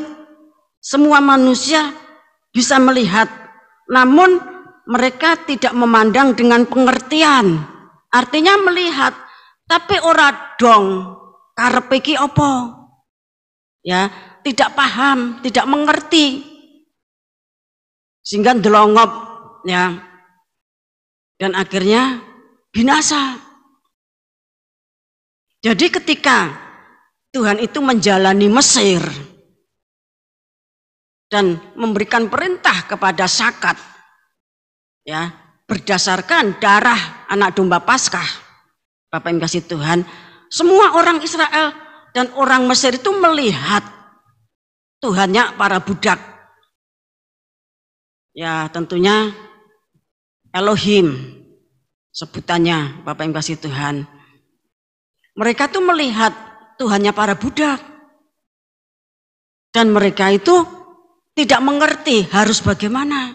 Semua manusia bisa melihat, namun mereka tidak memandang dengan pengertian. Artinya melihat, tapi ora dong karepe iki apa? Ya, tidak paham, tidak mengerti. Sehingga ndelongop, ya. Dan akhirnya binasa. Jadi ketika Tuhan itu menjalani Mesir dan memberikan perintah kepada sakat, ya, berdasarkan darah anak domba Paskah, Bapak yang kasih Tuhan, semua orang Israel dan orang Mesir itu melihat Tuhannya para budak. Ya, tentunya Elohim sebutannya, Bapak yang kasih Tuhan. Mereka tuh melihat Tuhannya para budak. Dan mereka itu tidak mengerti harus bagaimana.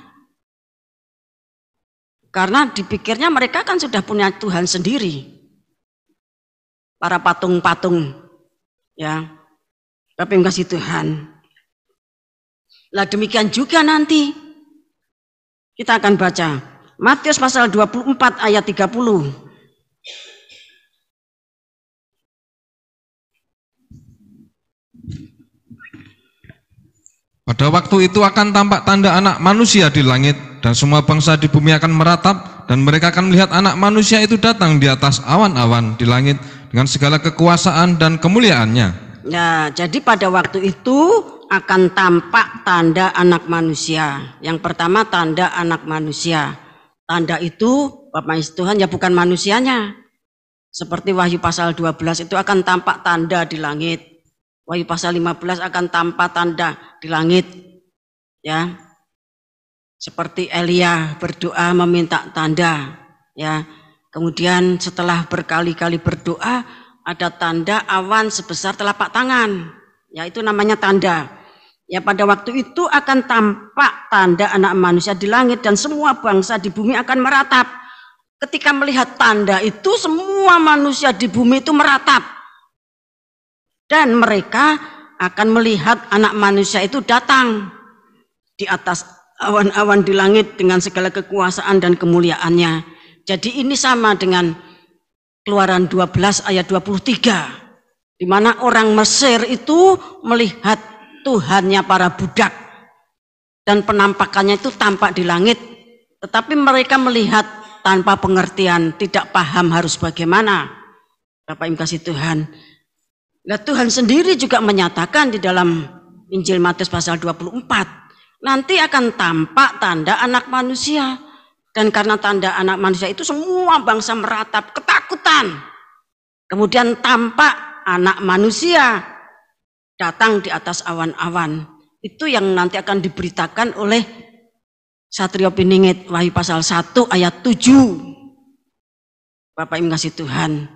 Karena dipikirnya mereka kan sudah punya Tuhan sendiri. Para patung-patung, ya. Tapi kasih Tuhan. Lah demikian juga nanti kita akan baca Matius pasal 24 ayat 30. Pada waktu itu akan tampak tanda anak manusia di langit, dan semua bangsa di bumi akan meratap, dan mereka akan melihat anak manusia itu datang di atas awan-awan di langit dengan segala kekuasaan dan kemuliaannya. Nah, jadi pada waktu itu akan tampak tanda anak manusia. Yang pertama tanda anak manusia. Tanda itu Bapak Yesus Tuhan ya bukan manusianya. Seperti Wahyu pasal 12 itu akan tampak tanda di langit. Wahyu pasal 15 akan tampak tanda di langit. Ya. Seperti Elia berdoa meminta tanda, ya. Kemudian setelah berkali-kali berdoa ada tanda awan sebesar telapak tangan. Ya, itu namanya tanda. Ya, pada waktu itu akan tampak tanda anak manusia di langit dan semua bangsa di bumi akan meratap. Ketika melihat tanda itu semua manusia di bumi itu meratap. Dan mereka akan melihat anak manusia itu datang di atas awan-awan di langit dengan segala kekuasaan dan kemuliaannya. Jadi ini sama dengan Keluaran 12 ayat 23. Di mana orang Mesir itu melihat Tuhannya para budak. Dan penampakannya itu tampak di langit. Tetapi mereka melihat tanpa pengertian, tidak paham harus bagaimana. Bapak Ibu kasih Tuhan. Nah, Tuhan sendiri juga menyatakan di dalam Injil Matius pasal 24, nanti akan tampak tanda anak manusia. Dan karena tanda anak manusia itu semua bangsa meratap ketakutan. Kemudian tampak anak manusia datang di atas awan-awan. Itu yang nanti akan diberitakan oleh Satrio Piningit, Wahyu pasal 1 ayat 7. Bapak Ibu kasih Tuhan.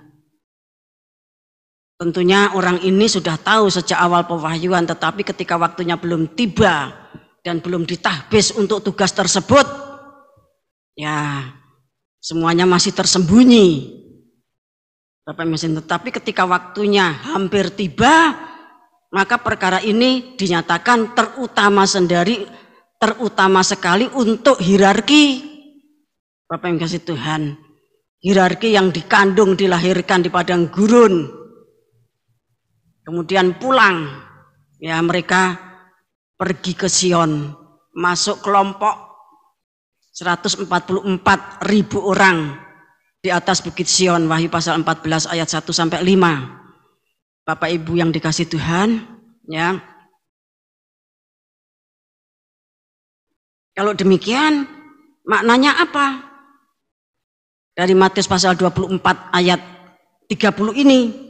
Tentunya orang ini sudah tahu sejak awal pewahyuan, tetapi ketika waktunya belum tiba dan belum ditahbis untuk tugas tersebut, ya semuanya masih tersembunyi. Bapak Ibu, tetapi ketika waktunya hampir tiba, maka perkara ini dinyatakan terutama sekali untuk hierarki. Bapak Ibu kasih Tuhan, hierarki yang dikandung dilahirkan di padang gurun. Kemudian pulang, ya mereka pergi ke Sion, masuk kelompok 144.000 orang di atas bukit Sion, Wahyu pasal 14 ayat 1 sampai 5. Bapak Ibu yang dikasih Tuhan, ya. Kalau demikian, maknanya apa? Dari Matius pasal 24 ayat 30 ini.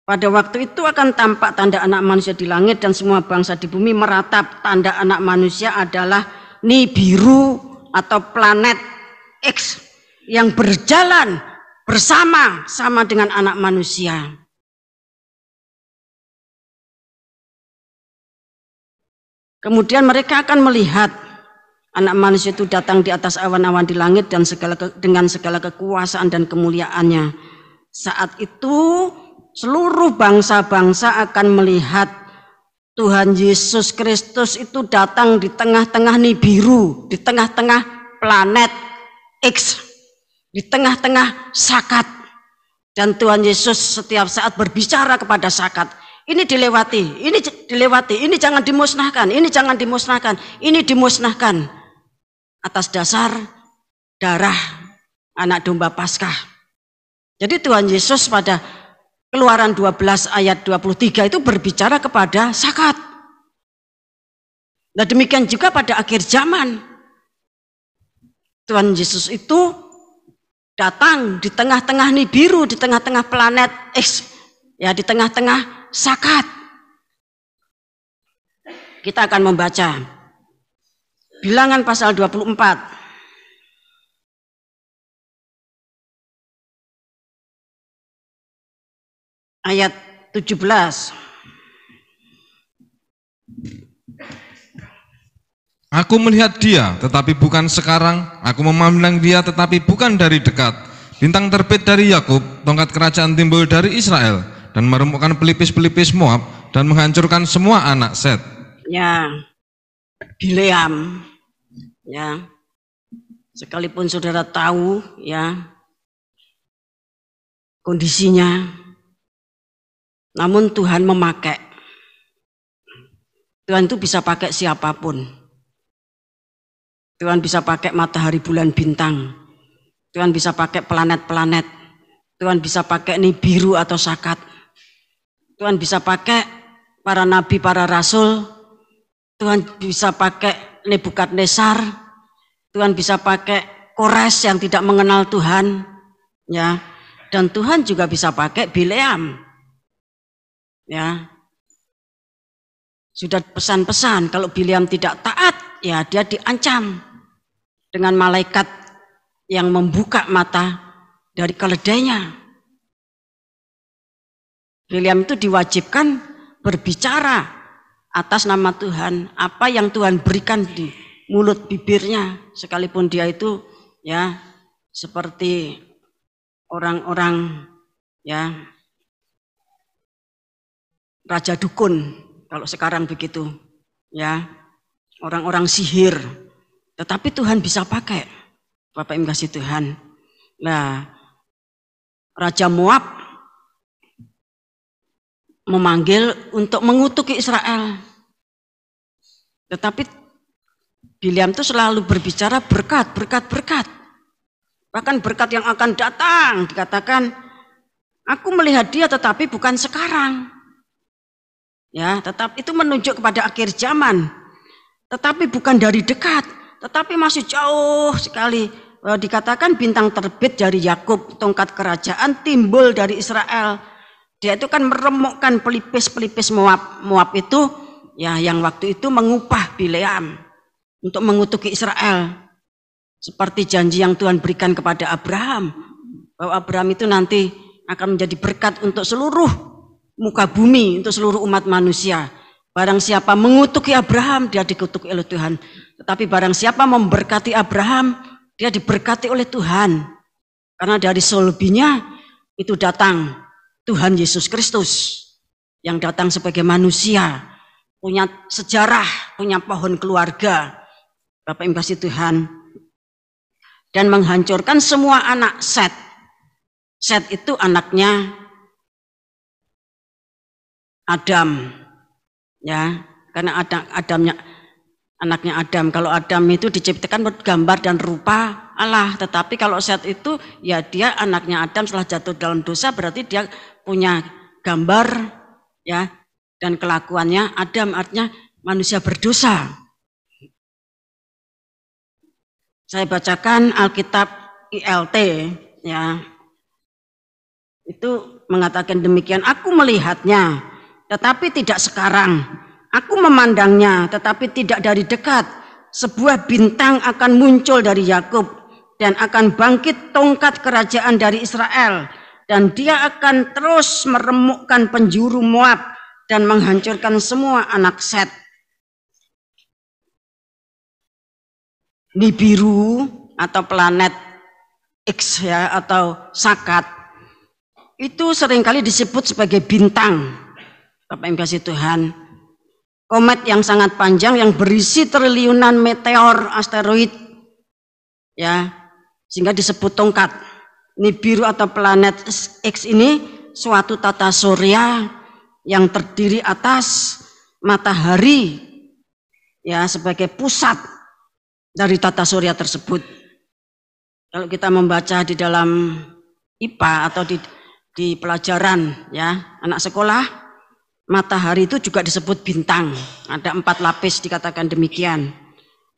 Pada waktu itu akan tampak tanda anak manusia di langit dan semua bangsa di bumi meratap. Tanda anak manusia adalah Nibiru atau planet X yang berjalan bersama-sama dengan anak manusia. Kemudian mereka akan melihat anak manusia itu datang di atas awan-awan di langit dan dengan segala kekuasaan dan kemuliaannya. Saat itu seluruh bangsa-bangsa akan melihat Tuhan Yesus Kristus itu datang di tengah-tengah Nibiru, di tengah-tengah planet X, di tengah-tengah Sakat. Dan Tuhan Yesus setiap saat berbicara kepada Sakat, ini dilewati, ini jangan dimusnahkan, ini jangan dimusnahkan, ini dimusnahkan atas dasar darah anak domba Paskah. Jadi Tuhan Yesus pada Keluaran 12 ayat 23 itu berbicara kepada Sakat. Nah demikian juga pada akhir zaman. Tuhan Yesus itu datang di tengah-tengah Nibiru, di tengah-tengah planet X, ya di tengah-tengah Sakat. Kita akan membaca Bilangan pasal 24. Ayat 17. Aku melihat dia, tetapi bukan sekarang. Aku memandang dia, tetapi bukan dari dekat. Bintang terbit dari Yakub, tongkat kerajaan timbul dari Israel, dan meremukkan pelipis-pelipis Moab, dan menghancurkan semua anak Set. Ya, Bileam. Ya, sekalipun saudara tahu ya kondisinya, namun Tuhan memakai. Tuhan itu bisa pakai siapapun. Tuhan bisa pakai matahari, bulan, bintang. Tuhan bisa pakai planet-planet. Tuhan bisa pakai Nibiru atau Sakat. Tuhan bisa pakai para nabi, para rasul. Tuhan bisa pakai Nebukadnezar. Tuhan bisa pakai Kores yang tidak mengenal Tuhan. Ya. Dan Tuhan juga bisa pakai Bileam. Ya. Sudah pesan-pesan kalau Bileam tidak taat, ya dia diancam dengan malaikat yang membuka mata dari keledainya. Bileam itu diwajibkan berbicara atas nama Tuhan, apa yang Tuhan berikan di mulut bibirnya, sekalipun dia itu ya seperti orang-orang ya raja dukun kalau sekarang begitu ya, orang-orang sihir, tetapi Tuhan bisa pakai. Bapak Ibu kasih Tuhan. Nah, Raja Moab memanggil untuk mengutuki Israel, tetapi Bileam itu selalu berbicara berkat, berkat, berkat. Bahkan berkat yang akan datang, dikatakan, aku melihat dia tetapi bukan sekarang. Ya, tetap itu menunjuk kepada akhir zaman. Tetapi bukan dari dekat, tetapi masih jauh sekali. Dikatakan bintang terbit dari Yakub, tongkat kerajaan timbul dari Israel. Dia itu kan meremukkan pelipis-pelipis Moab. Moab itu ya yang waktu itu mengupah Bileam untuk mengutuki Israel. Seperti janji yang Tuhan berikan kepada Abraham, bahwa Abraham itu nanti akan menjadi berkat untuk seluruh muka bumi, untuk seluruh umat manusia. Barang siapa mengutuki Abraham, dia dikutuki oleh Tuhan. Tetapi barang siapa memberkati Abraham, dia diberkati oleh Tuhan. Karena dari sulbinya itu datang Tuhan Yesus Kristus yang datang sebagai manusia, punya sejarah, punya pohon keluarga, Bapak Ibu kasih Tuhan, dan menghancurkan semua anak Set. Set itu anaknya Adam, ya, karena anaknya Adam. Kalau Adam itu diciptakan gambar dan rupa Allah, tetapi kalau Set itu ya dia anaknya Adam setelah jatuh dalam dosa, berarti dia punya gambar ya dan kelakuannya Adam, artinya manusia berdosa. Saya bacakan Alkitab ILT ya. Itu mengatakan demikian, aku melihatnya tetapi tidak sekarang. Aku memandangnya tetapi tidak dari dekat. Sebuah bintang akan muncul dari Yakub dan akan bangkit tongkat kerajaan dari Israel, dan dia akan terus meremukkan penjuru Moab dan menghancurkan semua anak Set. Nibiru atau planet X ya atau Sakat itu seringkali disebut sebagai bintang. Bapak Ibu kasih Tuhan, komet yang sangat panjang yang berisi triliunan meteor, asteroid, ya, sehingga disebut tongkat. Nibiru atau planet X ini suatu tata surya yang terdiri atas matahari, ya, sebagai pusat dari tata surya tersebut. Kalau kita membaca di dalam IPA atau di pelajaran, ya, anak sekolah, matahari itu juga disebut bintang. Ada 4 lapis dikatakan demikian.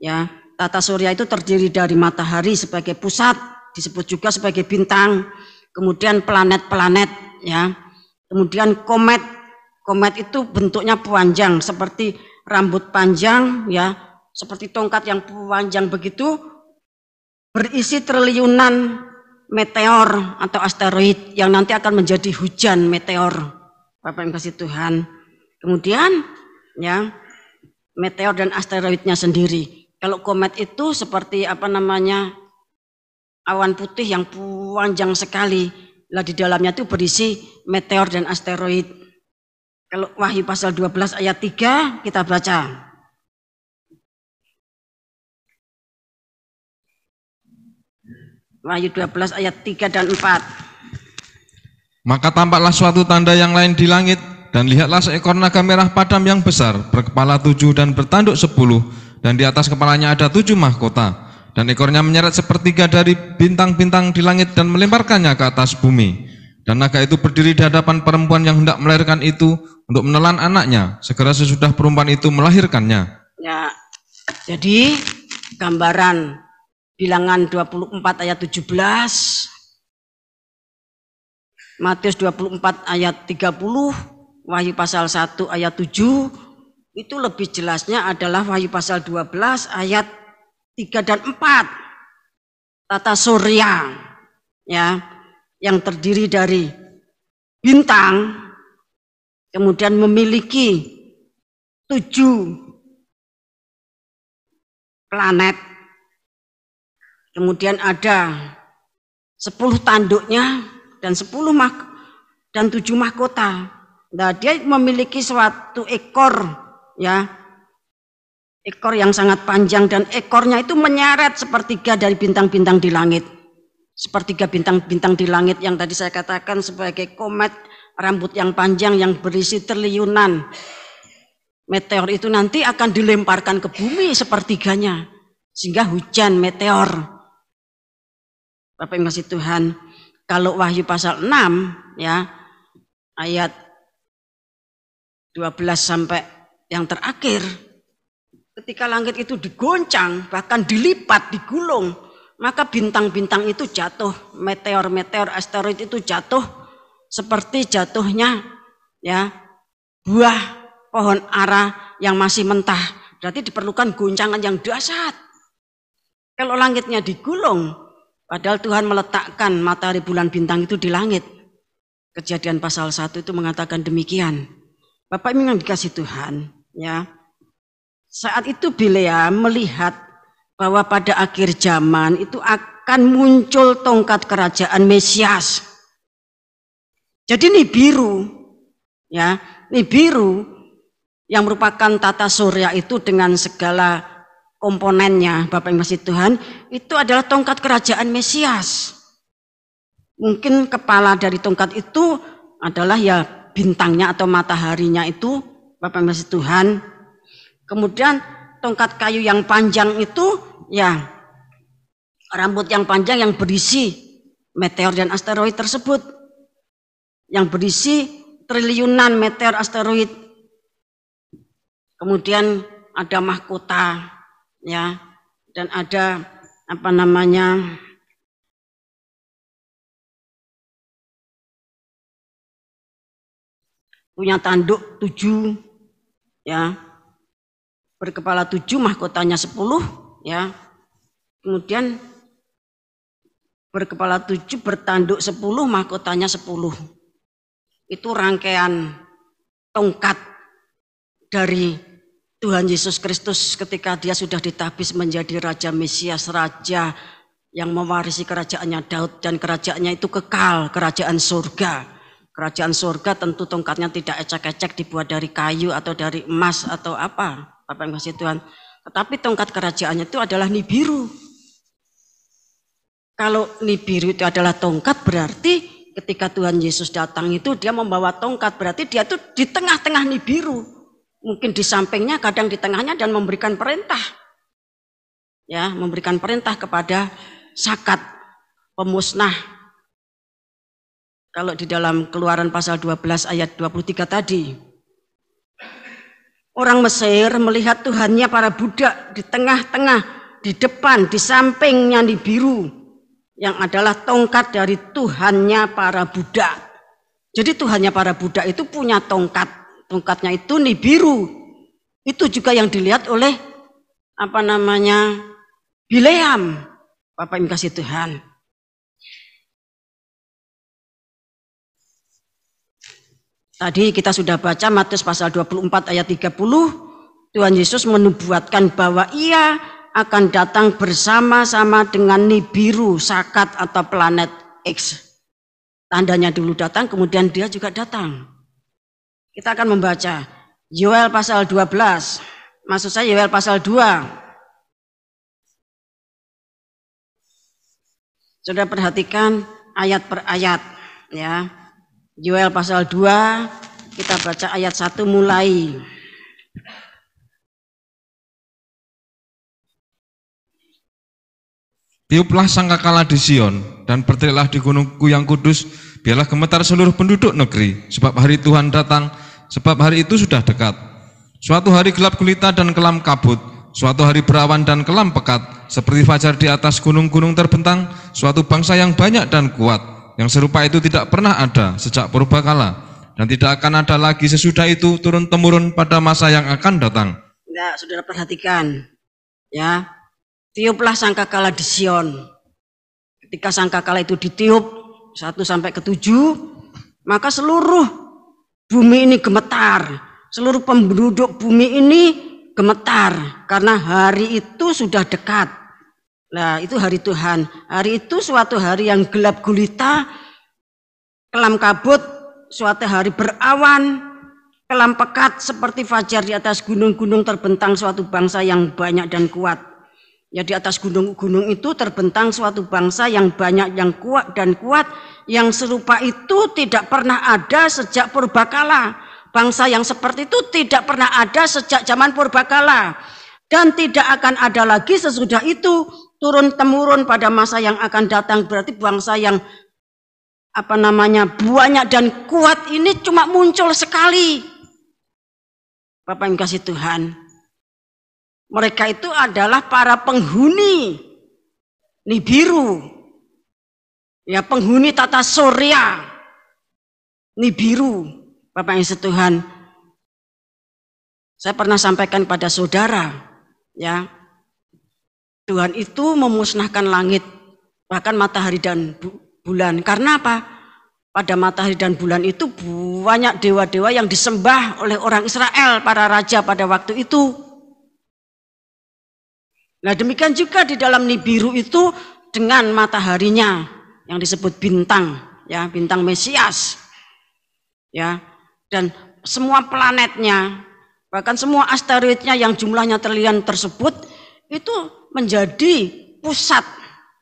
Ya, tata surya itu terdiri dari matahari sebagai pusat, disebut juga sebagai bintang. Kemudian planet-planet, ya. Kemudian komet. Komet itu bentuknya panjang seperti rambut panjang, ya, seperti tongkat yang panjang begitu, berisi triliunan meteor atau asteroid yang nanti akan menjadi hujan meteor. Bapak yang kasih Tuhan. Kemudian ya meteor dan asteroidnya sendiri. Kalau komet itu seperti awan putih yang panjang sekali. Lah di dalamnya itu berisi meteor dan asteroid. Kalau Wahyu pasal 12 ayat 3 kita baca. Wahyu 12 ayat 3 dan 4. Maka tampaklah suatu tanda yang lain di langit, dan lihatlah seekor naga merah padam yang besar, berkepala 7 dan bertanduk 10, dan di atas kepalanya ada 7 mahkota. Dan ekornya menyeret sepertiga dari bintang-bintang di langit dan melemparkannya ke atas bumi. Dan naga itu berdiri di hadapan perempuan yang hendak melahirkan itu untuk menelan anaknya, segera sesudah perempuan itu melahirkannya. Ya, jadi gambaran Bilangan 24 ayat 17, Matius 24 ayat 30, Wahyu pasal 1 ayat 7, itu lebih jelasnya adalah Wahyu pasal 12 ayat 3 dan 4. Tata surya, ya, yang terdiri dari bintang, kemudian memiliki 7 planet, kemudian ada 10 tanduknya dan 7 mahkota. Nah, dia memiliki suatu ekor, ya, ekor yang sangat panjang, dan ekornya itu menyeret sepertiga dari bintang-bintang di langit. Sepertiga bintang-bintang di langit yang tadi saya katakan sebagai komet, rambut yang panjang yang berisi triliunan meteor itu nanti akan dilemparkan ke bumi sepertiganya, sehingga hujan meteor. Bapak Ibu kasih Tuhan, kalau Wahyu pasal 6 ya ayat 12 sampai yang terakhir, ketika langit itu digoncang, bahkan dilipat, digulung, maka bintang-bintang itu jatuh, meteor-meteor, asteroid itu jatuh seperti jatuhnya ya buah pohon ara yang masih mentah. Berarti diperlukan goncangan yang dahsyat. Kalau langitnya digulung, padahal Tuhan meletakkan matahari, bulan, bintang itu di langit. Kejadian pasal 1 itu mengatakan demikian. Bapak Ibu yang dikasih Tuhan, ya. Saat itu Bileam melihat bahwa pada akhir zaman itu akan muncul tongkat kerajaan Mesias. Jadi Nibiru, ya, Nibiru yang merupakan tata surya itu dengan segala komponennya, Bapak Ibu kasih Tuhan, itu adalah tongkat kerajaan Mesias. Mungkin kepala dari tongkat itu adalah ya bintangnya atau mataharinya itu, Bapak Ibu kasih Tuhan. Kemudian tongkat kayu yang panjang itu ya rambut yang panjang yang berisi meteor dan asteroid tersebut, yang berisi triliunan meteor asteroid. Kemudian ada mahkota, ya, dan ada punya tanduk 7, ya, berkepala 7, mahkotanya 10, ya, kemudian berkepala 7, bertanduk 10, mahkotanya 10. Itu rangkaian tongkat dari Tuhan Yesus Kristus ketika dia sudah ditahbis menjadi Raja Mesias, Raja yang mewarisi kerajaannya Daud, dan kerajaannya itu kekal, kerajaan surga. Kerajaan surga tentu tongkatnya tidak ecek-ecek dibuat dari kayu atau dari emas atau apa, Bapak yang kasih Tuhan. Tetapi tongkat kerajaannya itu adalah Nibiru. Kalau Nibiru itu adalah tongkat, berarti ketika Tuhan Yesus datang itu dia membawa tongkat, berarti dia itu di tengah-tengah Nibiru. Mungkin di sampingnya, kadang di tengahnya, dan memberikan perintah. Ya, memberikan perintah kepada Sakat, pemusnah. Kalau di dalam Keluaran pasal 12 ayat 23 tadi. Orang Mesir melihat Tuhannya para budak di tengah-tengah, di depan, di sampingnya Nibiru, yang adalah tongkat dari Tuhannya para budak. Jadi Tuhannya para budak itu punya tongkat. Tongkatnya itu Nibiru. Itu juga yang dilihat oleh Bileam. Bapak Ibu kasih Tuhan. Tadi kita sudah baca Matius pasal 24 ayat 30, Tuhan Yesus menubuatkan bahwa ia akan datang bersama-sama dengan Nibiru, Sakat atau planet X. Tandanya dulu datang, kemudian dia juga datang. Kita akan membaca Yoel pasal 12. Maksud saya Yoel pasal 2. Sudah perhatikan ayat per ayat ya. Yoel pasal 2, kita baca ayat 1 mulai. Tiuplah sangkakala di Sion, dan berteriaklah di gunungku yang kudus, biarlah gemetar seluruh penduduk negeri, sebab hari Tuhan datang, sebab hari itu sudah dekat. Suatu hari gelap gulita dan kelam kabut, suatu hari berawan dan kelam pekat, seperti fajar di atas gunung-gunung terbentang, suatu bangsa yang banyak dan kuat, yang serupa itu tidak pernah ada sejak purbakala, dan tidak akan ada lagi sesudah itu turun-temurun pada masa yang akan datang. Enggak, saudara perhatikan, ya. Tiuplah sangkakala di Sion. Ketika sangkakala itu ditiup 1 sampai ke 7, maka seluruh bumi ini gemetar. Seluruh penduduk bumi ini gemetar karena hari itu sudah dekat. Nah, itu hari Tuhan. Hari itu suatu hari yang gelap gulita, kelam kabut, suatu hari berawan, kelam pekat seperti fajar di atas gunung-gunung terbentang suatu bangsa yang banyak dan kuat. Ya, di atas gunung-gunung itu terbentang suatu bangsa yang banyak, yang kuat dan kuat, yang serupa itu tidak pernah ada sejak purbakala. Bangsa yang seperti itu tidak pernah ada sejak zaman purbakala, dan tidak akan ada lagi sesudah itu turun-temurun pada masa yang akan datang. Berarti bangsa yang banyak dan kuat ini cuma muncul sekali. Bapak yang kasih Tuhan, mereka itu adalah para penghuni Nibiru, ya, penghuni tata surya Nibiru. Bapak yang Tuhan, saya pernah sampaikan pada saudara, ya, Tuhan itu memusnahkan langit, bahkan matahari dan bulan. Karena apa? Pada matahari dan bulan itu banyak dewa-dewa yang disembah oleh orang Israel, para raja pada waktu itu. Nah, demikian juga di dalam Nibiru itu dengan mataharinya yang disebut bintang, ya, bintang Mesias, ya, dan semua planetnya, bahkan semua asteroidnya yang jumlahnya triliun tersebut itu menjadi pusat,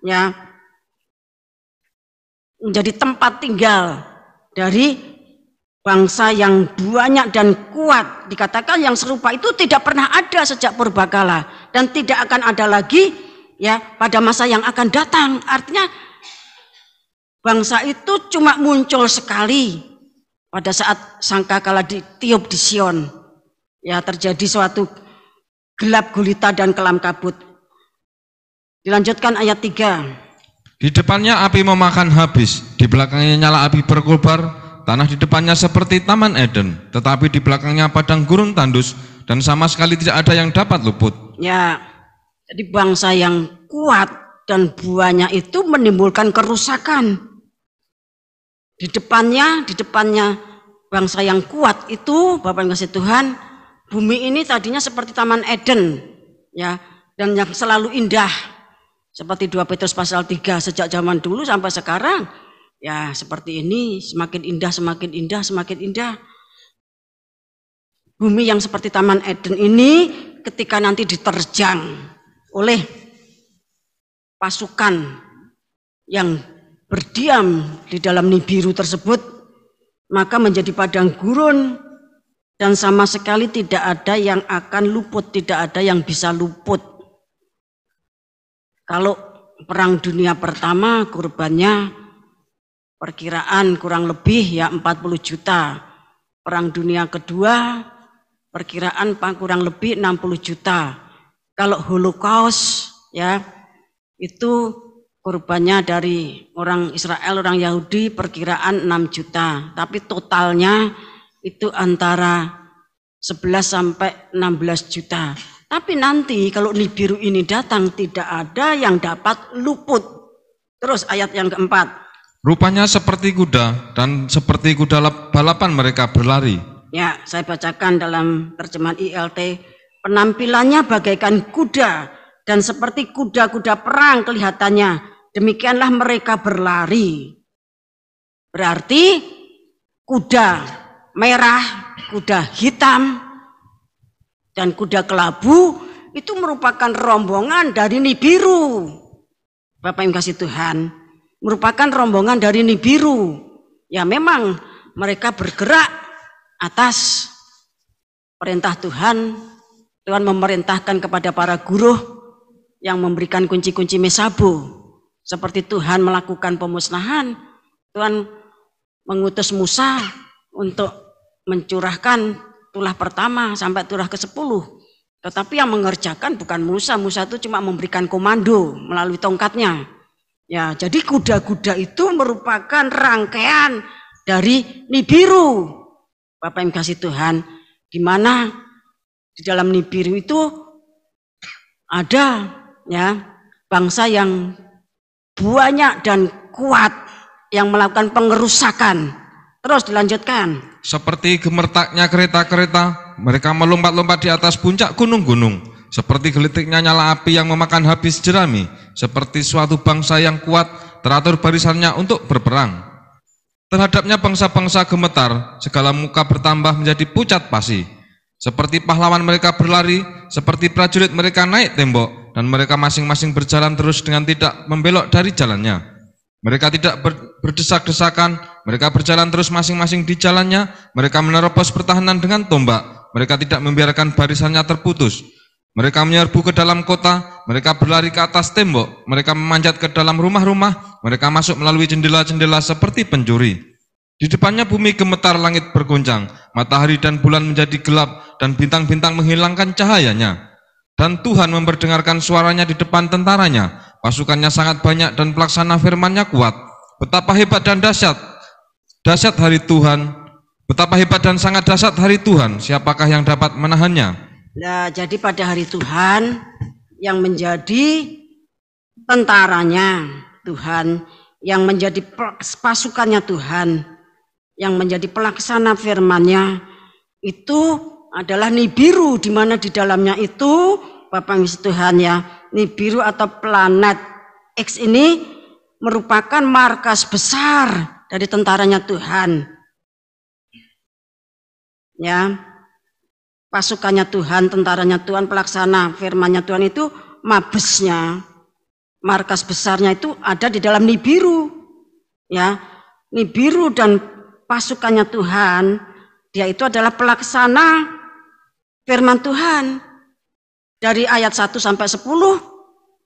ya, menjadi tempat tinggal dari bangsa yang banyak dan kuat. Dikatakan yang serupa itu tidak pernah ada sejak purbakala dan tidak akan ada lagi, ya, pada masa yang akan datang. Artinya bangsa itu cuma muncul sekali pada saat sangkakala ditiup di Sion. Ya, terjadi suatu gelap gulita dan kelam kabut. Dilanjutkan ayat 3. Di depannya api memakan habis, di belakangnya nyala api berkobar. Tanah di depannya seperti Taman Eden, tetapi di belakangnya padang gurun tandus, dan sama sekali tidak ada yang dapat luput. Ya, jadi bangsa yang kuat dan banyak itu menimbulkan kerusakan. Di depannya bangsa yang kuat itu, Bapak yang kasih Tuhan, bumi ini tadinya seperti Taman Eden, ya, dan yang selalu indah, seperti 2 Petrus pasal 3, sejak zaman dulu sampai sekarang. Ya, seperti ini, semakin indah, semakin indah, semakin indah. Bumi yang seperti Taman Eden ini ketika nanti diterjang oleh pasukan yang berdiam di dalam Nibiru tersebut, maka menjadi padang gurun dan sama sekali tidak ada yang akan luput, tidak ada yang bisa luput. Kalau perang dunia pertama korbannya perkiraan kurang lebih ya 40 juta. Perang dunia kedua perkiraan kurang lebih 60 juta. Kalau Holocaust, ya, itu korbannya dari orang Israel, orang Yahudi perkiraan 6 juta. Tapi totalnya itu antara 11 sampai 16 juta. Tapi nanti kalau Nibiru ini datang tidak ada yang dapat luput. Terus ayat yang keempat. Rupanya seperti kuda, dan seperti kuda balapan mereka berlari. Ya, saya bacakan dalam terjemahan ILT. Penampilannya bagaikan kuda dan seperti kuda-kuda perang kelihatannya. Demikianlah mereka berlari. Berarti kuda merah, kuda hitam, dan kuda kelabu itu merupakan rombongan dari Nibiru. Bapak yang kasih Tuhan, merupakan rombongan dari Nibiru. Ya memang mereka bergerak atas perintah Tuhan. Tuhan memerintahkan kepada para guru yang memberikan kunci-kunci Mesabo. Seperti Tuhan melakukan pemusnahan, Tuhan mengutus Musa untuk mencurahkan tulah pertama sampai tulah ke-10. Tetapi yang mengerjakan bukan Musa. Musa itu cuma memberikan komando melalui tongkatnya. Ya, jadi kuda-kuda itu merupakan rangkaian dari Nibiru. Bapak yang kasih Tuhan, di mana di dalam Nibiru itu ada ya bangsa yang banyak dan kuat yang melakukan pengerusakan. Terus dilanjutkan. Seperti gemertaknya kereta-kereta, mereka melompat-lompat di atas puncak gunung-gunung. Seperti gelitiknya nyala api yang memakan habis jerami. Seperti suatu bangsa yang kuat, teratur barisannya untuk berperang. Terhadapnya bangsa-bangsa gemetar, segala muka bertambah menjadi pucat pasi. Seperti pahlawan mereka berlari, seperti prajurit mereka naik tembok, dan mereka masing-masing berjalan terus dengan tidak membelok dari jalannya. Mereka tidak berdesak-desakan, mereka berjalan terus masing-masing di jalannya, mereka menerobos pertahanan dengan tombak, mereka tidak membiarkan barisannya terputus. Mereka menyerbu ke dalam kota, mereka berlari ke atas tembok, mereka memanjat ke dalam rumah-rumah, mereka masuk melalui jendela-jendela seperti pencuri. Di depannya bumi gemetar, langit bergoncang, matahari dan bulan menjadi gelap, dan bintang-bintang menghilangkan cahayanya. Dan Tuhan memperdengarkan suaranya di depan tentaranya, pasukannya sangat banyak dan pelaksana firman-Nya kuat. Betapa hebat dan dahsyat hari Tuhan, betapa hebat dan sangat dahsyat hari Tuhan, siapakah yang dapat menahannya? Nah, jadi pada hari Tuhan yang menjadi tentaranya Tuhan, yang menjadi pasukannya Tuhan, yang menjadi pelaksana firman-Nya itu adalah Nibiru, di mana di dalamnya itu Bapak Ibu Tuhan ya, Nibiru atau planet X ini merupakan markas besar dari tentaranya Tuhan. Ya. Pasukannya Tuhan, tentaranya Tuhan, pelaksana firman-Nya Tuhan itu mabesnya, markas besarnya itu ada di dalam Nibiru. Ya, Nibiru dan pasukannya Tuhan, dia itu adalah pelaksana firman Tuhan. Dari ayat 1 sampai 10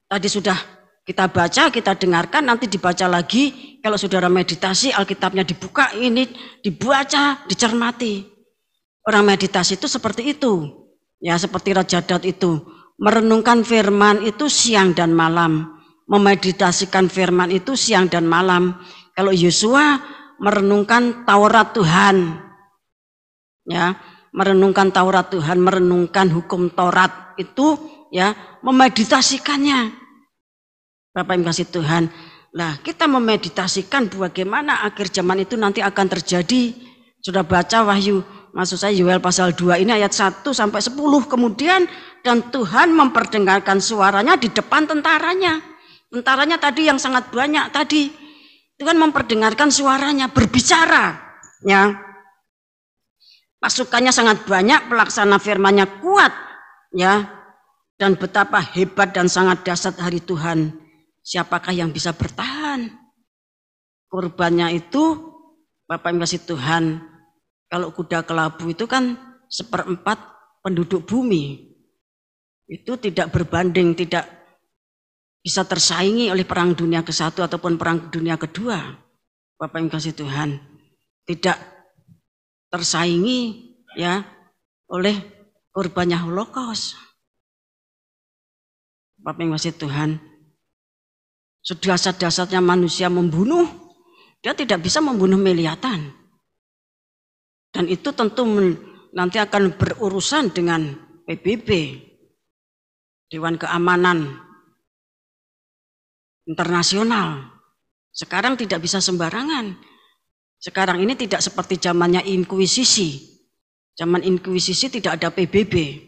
tadi sudah kita baca, kita dengarkan, nanti dibaca lagi. Kalau saudara meditasi, Alkitabnya dibuka, ini dibaca, dicermati. Orang meditasi itu seperti itu, ya seperti Raja Daud itu, merenungkan firman itu siang dan malam, memeditasikan firman itu siang dan malam. Kalau Yosua merenungkan Taurat Tuhan, ya merenungkan Taurat Tuhan, merenungkan hukum Taurat itu, ya memeditasikannya. Bapak yang kasih Tuhan, nah kita memeditasikan bagaimana akhir zaman itu nanti akan terjadi. Sudah baca Wahyu, maksud saya Yoel pasal 2 ini ayat 1 sampai 10. Kemudian dan Tuhan memperdengarkan suaranya di depan tentaranya. Tentaranya tadi yang sangat banyak tadi. Tuhan memperdengarkan suaranya, berbicara. Ya. Pasukannya sangat banyak, pelaksana firman-Nya kuat. Ya. Dan betapa hebat dan sangat dahsyat hari Tuhan. Siapakah yang bisa bertahan? Korbannya itu Bapak yang kasih Tuhan. Kalau kuda kelabu itu kan 1/4 penduduk bumi. Itu tidak berbanding, tidak bisa tersaingi oleh perang dunia ke-1 ataupun perang dunia kedua. Bapak yang kasih Tuhan. Tidak tersaingi ya oleh korbannya Holocaust. Bapak yang kasih Tuhan. Sedasat-dasatnya manusia membunuh, dia tidak bisa membunuh Meliatan. Dan itu tentu nanti akan berurusan dengan PBB, Dewan Keamanan Internasional. Sekarang tidak bisa sembarangan. Sekarang ini tidak seperti zamannya Inkuisisi. Zaman Inkuisisi tidak ada PBB.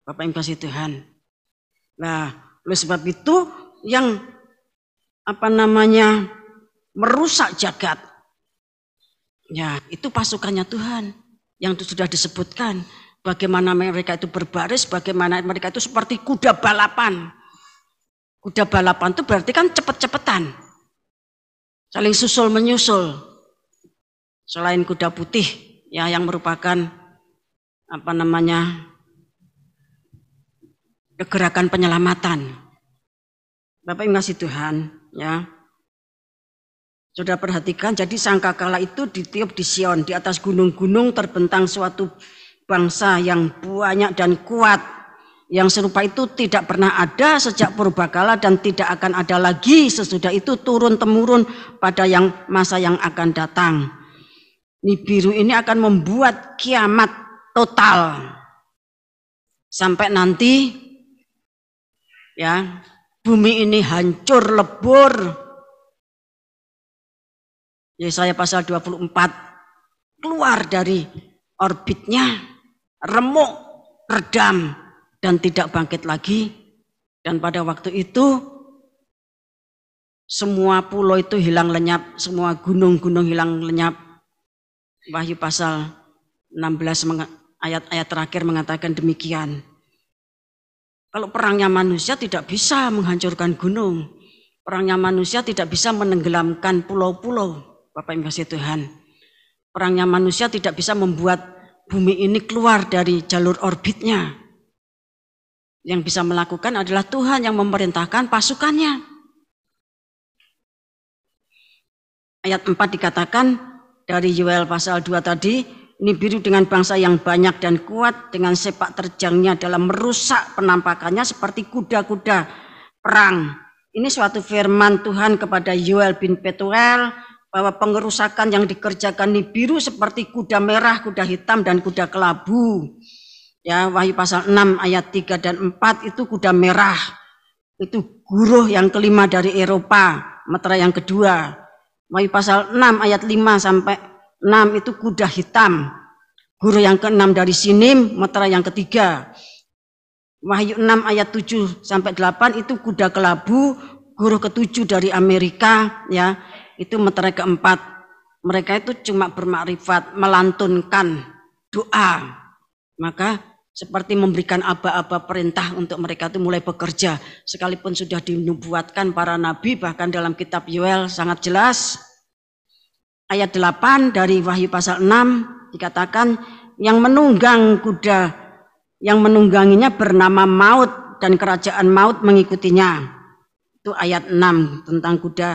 Bapak yang kasih Tuhan. Nah, oleh sebab itu yang merusak jagat, ya itu pasukannya Tuhan yang sudah disebutkan. Bagaimana mereka itu berbaris, bagaimana mereka itu seperti kuda balapan. Kuda balapan itu berarti kan cepet-cepetan, saling susul menyusul. Selain kuda putih, ya yang merupakan gerakan penyelamatan. Bapak yang kasih Tuhan, ya. Sudah perhatikan, jadi sangkakala itu ditiup di Sion, di atas gunung-gunung terbentang suatu bangsa yang banyak dan kuat. Yang serupa itu tidak pernah ada sejak purbakala dan tidak akan ada lagi sesudah itu turun-temurun pada masa yang akan datang. Nibiru ini akan membuat kiamat total. Sampai nanti ya bumi ini hancur lebur. Yesaya pasal 24 keluar dari orbitnya, remuk, redam, dan tidak bangkit lagi. Dan pada waktu itu semua pulau itu hilang lenyap, semua gunung-gunung hilang lenyap. Wahyu pasal 16 ayat-ayat terakhir mengatakan demikian. Kalau perangnya manusia tidak bisa menghancurkan gunung, perangnya manusia tidak bisa menenggelamkan pulau-pulau. Bapak yang kasih Tuhan, perangnya manusia tidak bisa membuat bumi ini keluar dari jalur orbitnya. Yang bisa melakukan adalah Tuhan yang memerintahkan pasukannya. Ayat 4 dikatakan dari Yoel pasal 2 tadi, Nibiru dengan bangsa yang banyak dan kuat, dengan sepak terjangnya dalam merusak penampakannya seperti kuda-kuda perang. Ini suatu firman Tuhan kepada Yoel bin Petuel, bahwa pengerusakan yang dikerjakan Nibiru seperti kuda merah, kuda hitam, dan kuda kelabu. Ya, Wahyu pasal 6 ayat 3 dan 4 itu kuda merah. Itu guruh yang kelima dari Eropa, meterai yang kedua. Wahyu pasal 6 ayat 5 sampai 6 itu kuda hitam. Guruh yang ke-6 dari Sinim, meterai yang ketiga. Wahyu 6 ayat 7 sampai 8 itu kuda kelabu, guruh ke-7 dari Amerika, ya. Itu meterai keempat. Mereka itu cuma bermakrifat, melantunkan doa. Maka seperti memberikan aba-aba perintah untuk mereka itu mulai bekerja. Sekalipun sudah dinubuatkan para nabi, bahkan dalam kitab Yoel sangat jelas. Ayat 8 dari Wahyu pasal 6 dikatakan, yang menunggang kuda, yang menungganginya bernama Maut, dan kerajaan maut mengikutinya. Itu ayat 6 tentang kuda,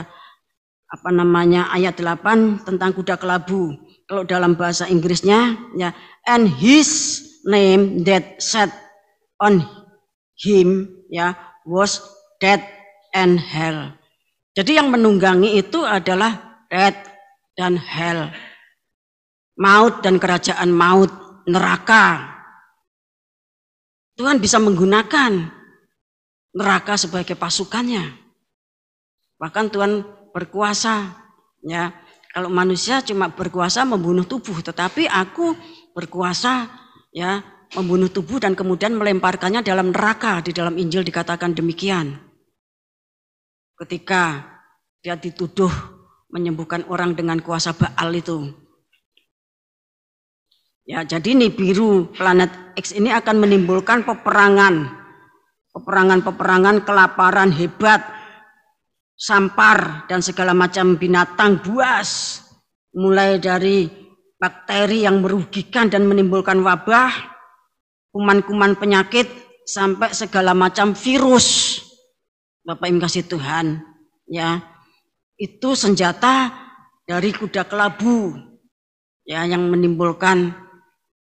ayat 8 tentang kuda kelabu. Kalau dalam bahasa Inggrisnya, ya, and his name that sat on him, ya, was death and hell. Jadi yang menunggangi itu adalah death dan hell, maut dan kerajaan maut, neraka. Tuhan bisa menggunakan neraka sebagai pasukannya. Bahkan Tuhan berkuasa, ya. Kalau manusia cuma berkuasa membunuh tubuh, tetapi aku berkuasa, ya, membunuh tubuh dan kemudian melemparkannya dalam neraka. Di dalam Injil dikatakan demikian. Ketika dia dituduh menyembuhkan orang dengan kuasa Baal itu. Ya, jadi Nibiru planet X ini akan menimbulkan peperangan, kelaparan hebat, sampar, dan segala macam binatang buas, mulai dari bakteri yang merugikan dan menimbulkan wabah, kuman-kuman penyakit, sampai segala macam virus. Bapak Ibu kasih Tuhan, ya, itu senjata dari kuda kelabu, ya, yang menimbulkan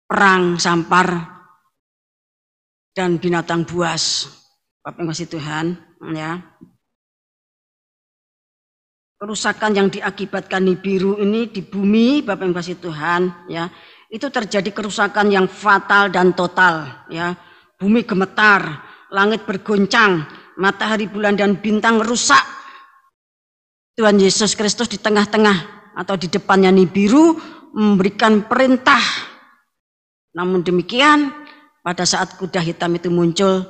perang, sampar, dan binatang buas. Bapak Ibu kasih Tuhan, ya. Kerusakan yang diakibatkan Nibiru ini di bumi, Bapak yang kasih Tuhan, ya, itu terjadi kerusakan yang fatal dan total, ya. Bumi gemetar, langit bergoncang, matahari, bulan, dan bintang rusak. Tuhan Yesus Kristus di tengah-tengah atau di depannya Nibiru memberikan perintah. Namun demikian, pada saat kuda hitam itu muncul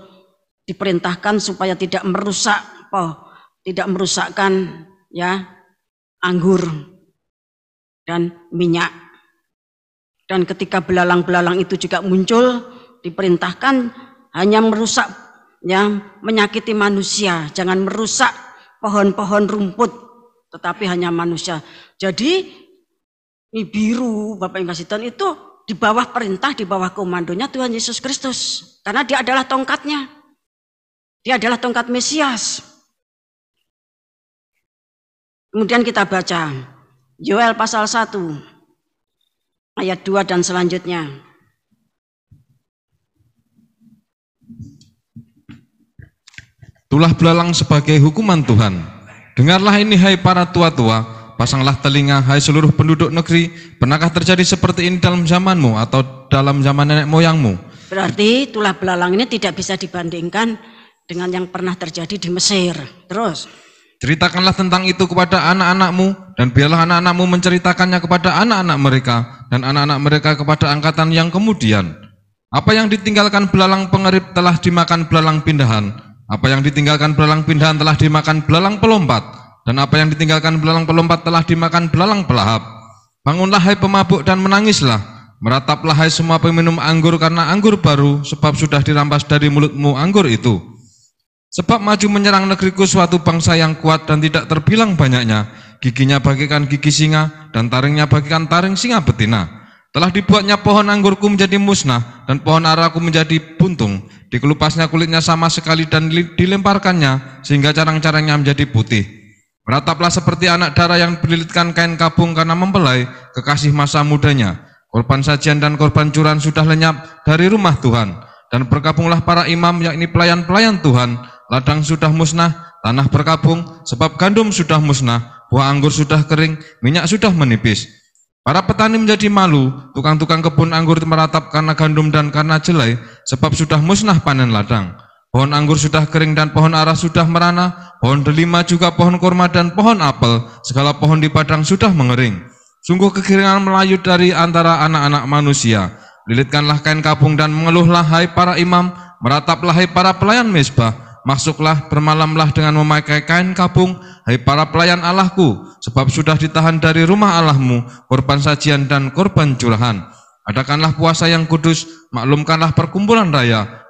diperintahkan supaya tidak merusakkan ya anggur dan minyak. Dan ketika belalang-belalang itu juga muncul, diperintahkan hanya merusak, ya, menyakiti manusia, jangan merusak pohon-pohon rumput, tetapi hanya manusia. Jadi Nibiru, Bapak Ibu kasih Tuhan, itu di bawah perintah, di bawah komandonya Tuhan Yesus Kristus, karena dia adalah tongkatnya, dia adalah tongkat Mesias. Kemudian kita baca Yoel pasal 1 ayat 2 dan selanjutnya. Itulah belalang sebagai hukuman Tuhan. Dengarlah ini hai para tua-tua, pasanglah telinga hai seluruh penduduk negeri. Pernahkah terjadi seperti ini dalam zamanmu atau dalam zaman nenek moyangmu? Berarti tulah belalang ini tidak bisa dibandingkan dengan yang pernah terjadi di Mesir. Terus, ceritakanlah tentang itu kepada anak-anakmu, dan biarlah anak-anakmu menceritakannya kepada anak-anak mereka, dan anak-anak mereka kepada angkatan yang kemudian. Apa yang ditinggalkan belalang pengerip telah dimakan belalang pindahan. Apa yang ditinggalkan belalang pindahan telah dimakan belalang pelompat. Dan apa yang ditinggalkan belalang pelompat telah dimakan belalang pelahap. Bangunlah hai pemabuk dan menangislah. Merataplah hai semua peminum anggur karena anggur baru, sebab sudah dirampas dari mulutmu anggur itu. Sebab maju menyerang negeriku suatu bangsa yang kuat dan tidak terbilang banyaknya. Giginya bagikan gigi singa dan taringnya bagikan taring singa betina. Telah dibuatnya pohon anggurku menjadi musnah dan pohon araku menjadi buntung. Dikelupasnya kulitnya sama sekali dan dilemparkannya sehingga carang-carangnya menjadi putih. Merataplah seperti anak dara yang berlilitkan kain kabung karena mempelai kekasih masa mudanya. Korban sajian dan korban curahan sudah lenyap dari rumah Tuhan. Dan berkabunglah para imam, yakni pelayan-pelayan Tuhan. Ladang sudah musnah, tanah berkabung, sebab gandum sudah musnah, buah anggur sudah kering, minyak sudah menipis. Para petani menjadi malu, tukang-tukang kebun anggur meratap karena gandum dan karena jelai, sebab sudah musnah panen ladang. Pohon anggur sudah kering dan pohon ara sudah merana, pohon delima juga pohon kurma dan pohon apel, segala pohon di padang sudah mengering. Sungguh kekeringan melayut dari antara anak-anak manusia. Lilitkanlah kain kabung dan mengeluhlah hai para imam, merataplah hai para pelayan mezbah. Masuklah, bermalamlah dengan memakai kain kabung, hai para pelayan Allahku, sebab sudah ditahan dari rumah Allahmu korban sajian dan korban curahan. Adakanlah puasa yang kudus, maklumkanlah perkumpulan raya,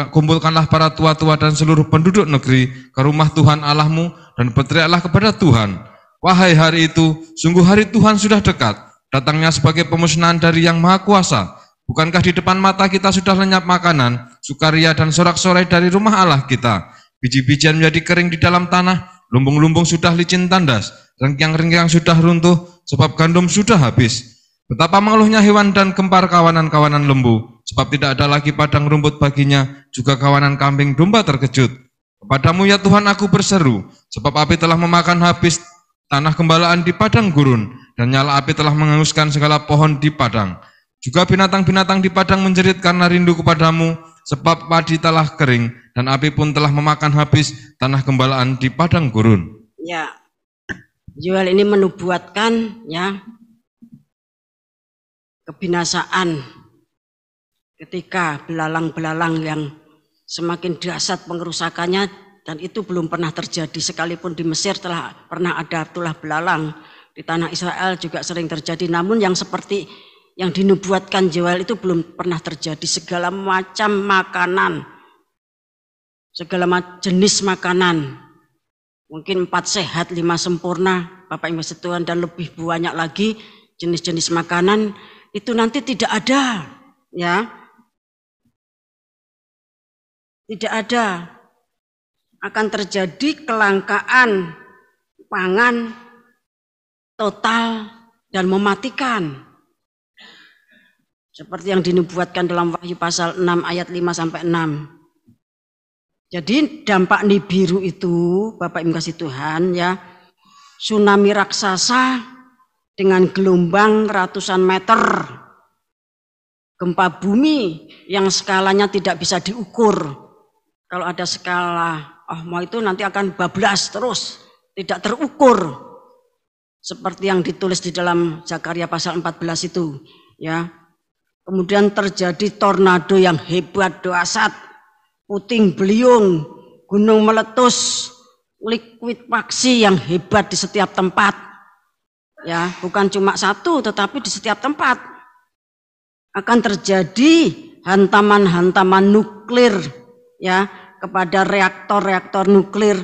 kumpulkanlah para tua-tua dan seluruh penduduk negeri ke rumah Tuhan Allahmu dan berteriaklah kepada Tuhan. Wahai hari itu, sungguh hari Tuhan sudah dekat, datangnya sebagai pemusnahan dari Yang Maha Kuasa. Bukankah di depan mata kita sudah lenyap makanan, sukaria dan sorak-sorai dari rumah Allah kita? Biji-bijian menjadi kering di dalam tanah, lumbung-lumbung sudah licin tandas, rengkiang-rengkiang sudah runtuh, sebab gandum sudah habis. Betapa mengeluhnya hewan dan kempar kawanan-kawanan lembu, sebab tidak ada lagi padang rumput baginya, juga kawanan kambing domba terkejut. Kepadamu ya Tuhan aku berseru, sebab api telah memakan habis tanah gembalaan di padang gurun, dan nyala api telah menghanguskan segala pohon di padang. Juga binatang-binatang di padang menjerit karena rindu kepadamu, sebab padi telah kering, dan api pun telah memakan habis tanah gembalaan di padang gurun. Ya, Yoel ini menubuatkan ya kebinasaan ketika belalang-belalang yang semakin dahsyat pengerusakannya, dan itu belum pernah terjadi. Sekalipun di Mesir telah pernah ada tulah belalang, di tanah Israel juga sering terjadi, namun yang seperti yang dinubuatkan Yoel itu belum pernah terjadi. Segala macam makanan, segala jenis makanan, mungkin 4 sehat 5 sempurna, Bapak Ibu Tuhan, dan lebih banyak lagi jenis-jenis makanan itu nanti tidak ada, ya, tidak ada. Akan terjadi kelangkaan pangan total dan mematikan. Seperti yang dinubuatkan dalam Wahyu pasal 6 ayat 5-6. Jadi dampak Nibiru itu, Bapak Ibu kasih Tuhan, ya, tsunami raksasa dengan gelombang ratusan meter, gempa bumi yang skalanya tidak bisa diukur. Kalau ada skala, mau itu nanti akan bablas terus, tidak terukur. Seperti yang ditulis di dalam Zakaria pasal 14 itu, ya. kemudian terjadi tornado yang hebat dahsyat, puting beliung, gunung meletus, likuifaksi yang hebat di setiap tempat. Ya, bukan cuma satu tetapi di setiap tempat. Akan terjadi hantaman-hantaman nuklir ya kepada reaktor-reaktor nuklir.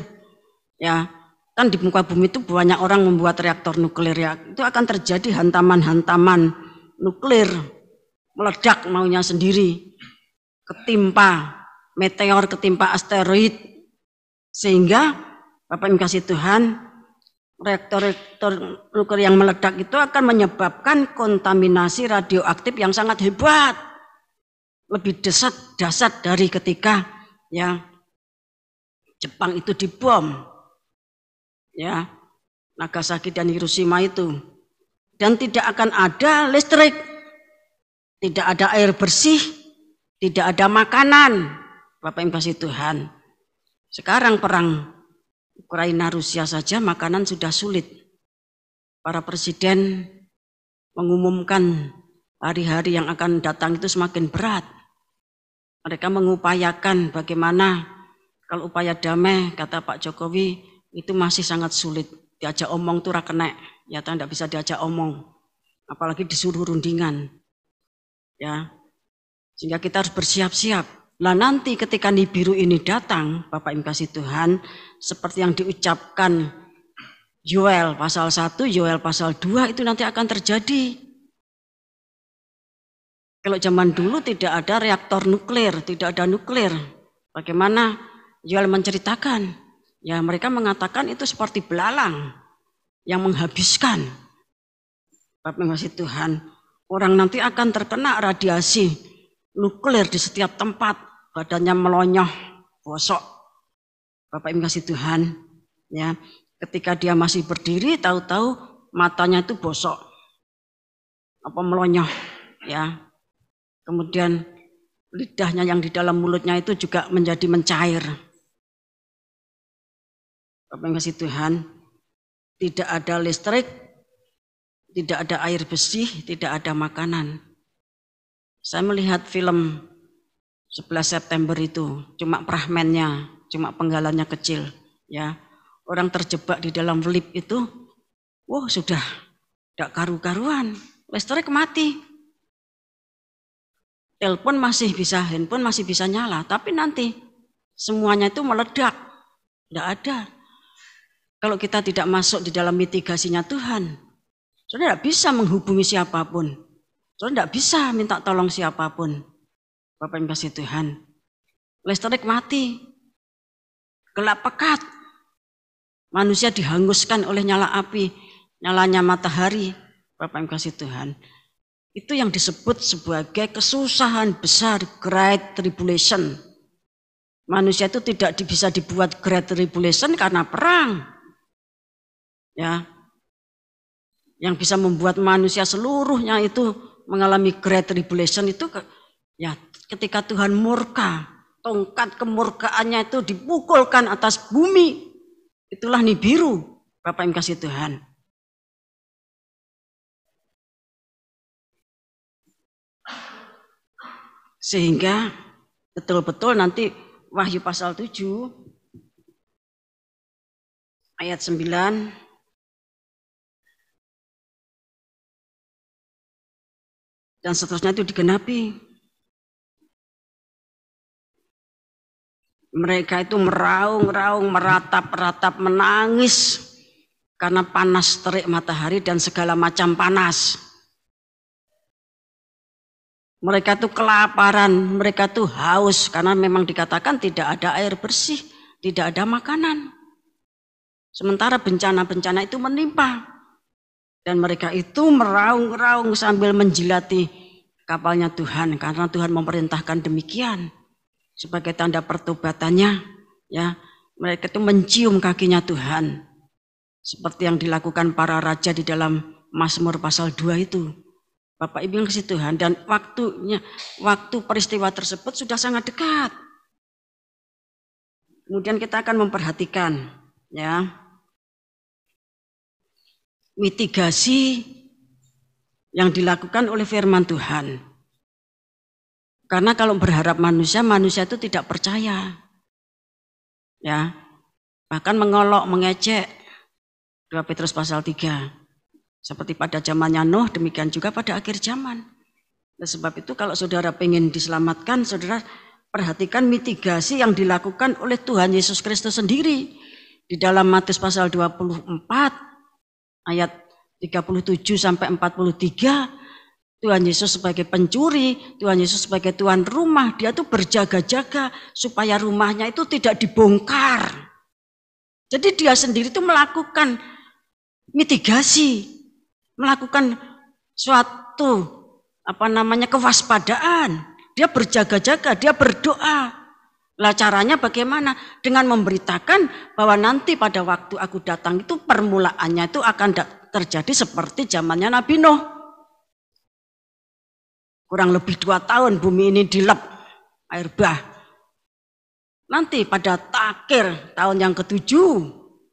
Ya, kan di muka bumi itu banyak orang membuat reaktor nuklir ya. Itu akan terjadi hantaman-hantaman nuklir, meledak maunya sendiri, ketimpa meteor, ketimpa asteroid, sehingga Bapak Ibu kasih Tuhan, reaktor-reaktor nuklir yang meledak itu akan menyebabkan kontaminasi radioaktif yang sangat hebat, lebih dahsyat dari ketika ya Jepang itu dibom, ya Nagasaki dan Hiroshima itu, dan tidak akan ada listrik, tidak ada air bersih, tidak ada makanan. Bapak Ibu kasih Tuhan, sekarang perang Ukraina Rusia saja makanan sudah sulit. Para presiden mengumumkan hari-hari yang akan datang itu semakin berat. Mereka mengupayakan bagaimana kalau upaya damai, kata Pak Jokowi, itu masih sangat sulit. Diajak omong tuh rakenek, ya tidak bisa diajak omong, apalagi disuruh rundingan. Ya, sehingga kita harus bersiap-siap. Lah nanti ketika Nibiru ini datang, Bapak Ibu kasih Tuhan, seperti yang diucapkan Yoel pasal 1, Yoel pasal 2 itu nanti akan terjadi. Kalau zaman dulu tidak ada reaktor nuklir, tidak ada nuklir. Bagaimana Yoel menceritakan? Ya mereka mengatakan itu seperti belalang yang menghabiskan. Bapak Ibu kasih Tuhan, orang nanti akan terkena radiasi nuklir di setiap tempat, badannya melonyoh, bosok. Bapak Ibu kasih Tuhan, ya, ketika dia masih berdiri, tahu-tahu matanya itu bosok, apa melonyoh, ya. Kemudian lidahnya yang di dalam mulutnya itu juga menjadi mencair. Bapak Ibu kasih Tuhan, tidak ada listrik, tidak ada air bersih, tidak ada makanan. Saya melihat film 11 September itu, cuma fragmennya, cuma penggalannya kecil, ya. Orang terjebak di dalam lift itu, wah sudah tidak karu-karuan, listrik mati. Telepon masih bisa, handphone masih bisa nyala, tapi nanti semuanya itu meledak, tidak ada. Kalau kita tidak masuk di dalam mitigasinya Tuhan, saudara tidak bisa menghubungi siapapun. Saudara tidak bisa minta tolong siapapun. Bapak Ibu kasih Tuhan, listrik mati, gelap pekat, manusia dihanguskan oleh nyala api, nyalanya matahari. Bapak Ibu kasih Tuhan, itu yang disebut sebagai kesusahan besar, Great Tribulation. Manusia itu tidak bisa dibuat Great Tribulation karena perang. Ya, yang bisa membuat manusia seluruhnya itu mengalami Great Tribulation itu ya ketika Tuhan murka, tongkat kemurkaannya itu dipukulkan atas bumi. Itulah Nibiru, Bapak Ibu kasih Tuhan. Sehingga betul-betul nanti Wahyu pasal 7 ayat 9 dan seterusnya itu digenapi. Mereka itu meraung-raung, meratap-ratap, menangis karena panas terik matahari dan segala macam panas. Mereka itu kelaparan, mereka itu haus karena memang dikatakan tidak ada air bersih, tidak ada makanan. Sementara bencana-bencana itu menimpa. Dan mereka itu meraung-raung sambil menjilati kapalnya Tuhan karena Tuhan memerintahkan demikian. Sebagai tanda pertobatannya, ya, mereka itu mencium kakinya Tuhan. Seperti yang dilakukan para raja di dalam Mazmur pasal 2 itu. Bapak Ibu yang kasih Tuhan, dan waktu peristiwa tersebut sudah sangat dekat. Kemudian kita akan memperhatikan, ya, mitigasi yang dilakukan oleh firman Tuhan. Karena kalau berharap manusia, manusia itu tidak percaya. Ya. Bahkan mengolok, mengejek. 2 Petrus pasal 3. Seperti pada zamannya Nuh, demikian juga pada akhir zaman. Nah, sebab itu kalau saudara ingin diselamatkan, saudara perhatikan mitigasi yang dilakukan oleh Tuhan Yesus Kristus sendiri. Di dalam Matius pasal 24 ayat 37 sampai 43, Tuhan Yesus sebagai pencuri, Tuhan Yesus sebagai tuan rumah, dia tuh berjaga-jaga supaya rumahnya itu tidak dibongkar. Jadi dia sendiri tuh melakukan mitigasi, melakukan suatu kewaspadaan. Dia berjaga-jaga, dia berdoa. Lah caranya bagaimana? Dengan memberitakan bahwa nanti pada waktu aku datang itu permulaannya itu akan terjadi seperti zamannya Nabi Nuh. Kurang lebih 2 tahun bumi ini dilep air bah. Nanti pada akhir tahun yang ke-7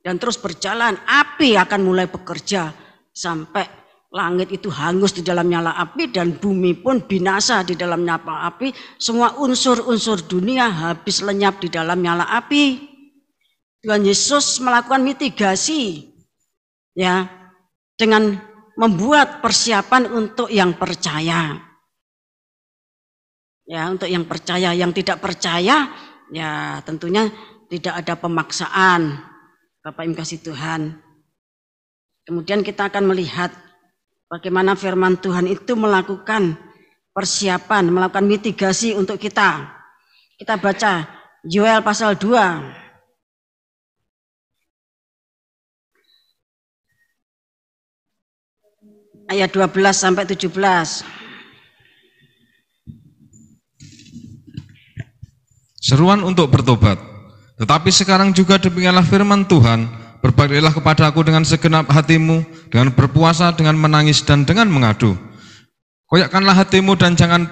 dan terus berjalan, api akan mulai bekerja sampai langit itu hangus di dalam nyala api dan bumi pun binasa di dalam nyala api. Semua unsur-unsur dunia habis lenyap di dalam nyala api. Tuhan Yesus melakukan mitigasi ya dengan membuat persiapan untuk yang percaya. Ya, untuk yang percaya, yang tidak percaya ya tentunya tidak ada pemaksaan. Bapak Ibu kasih Tuhan. Kemudian kita akan melihat bagaimana firman Tuhan itu melakukan persiapan, melakukan mitigasi untuk kita. Kita baca Yoel pasal 2. Ayat 12 sampai 17. Seruan untuk bertobat. Tetapi sekarang juga demikianlah firman Tuhan, berbaliklah kepada aku dengan segenap hatimu, dengan berpuasa, dengan menangis, dan dengan mengadu. Koyakkanlah hatimu dan jangan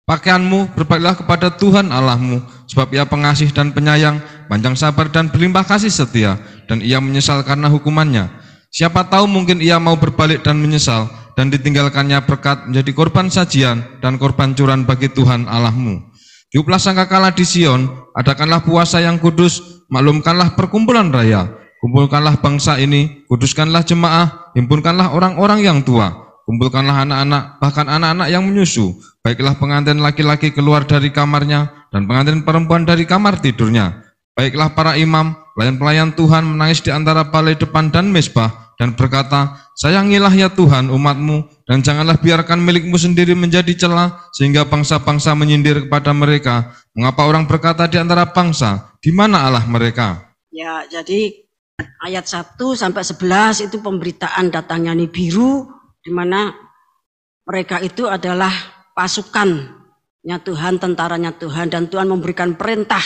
pakaianmu, berbaliklah kepada Tuhan Allahmu, sebab Ia pengasih dan penyayang, panjang sabar dan berlimpah kasih setia, dan Ia menyesal karena hukumannya. Siapa tahu mungkin Ia mau berbalik dan menyesal, dan ditinggalkannya berkat menjadi korban sajian dan korban curahan bagi Tuhan Allahmu. Tiuplah sangkakala di Sion, adakanlah puasa yang kudus, maklumkanlah perkumpulan raya, kumpulkanlah bangsa ini, kuduskanlah jemaah, himpunkanlah orang-orang yang tua, kumpulkanlah anak-anak, bahkan anak-anak yang menyusu, baiklah pengantin laki-laki keluar dari kamarnya, dan pengantin perempuan dari kamar tidurnya. Baiklah para imam, pelayan-pelayan Tuhan menangis di antara balai depan dan mezbah, dan berkata, sayangilah ya Tuhan umatmu, dan janganlah biarkan milikmu sendiri menjadi celah, sehingga bangsa-bangsa menyindir kepada mereka. Mengapa orang berkata di antara bangsa, di mana Allah mereka? Ya, jadi ayat 1 sampai 11 itu pemberitaan datangnya Nibiru, di mana mereka itu adalah pasukannya Tuhan, tentaranya Tuhan, dan Tuhan memberikan perintah.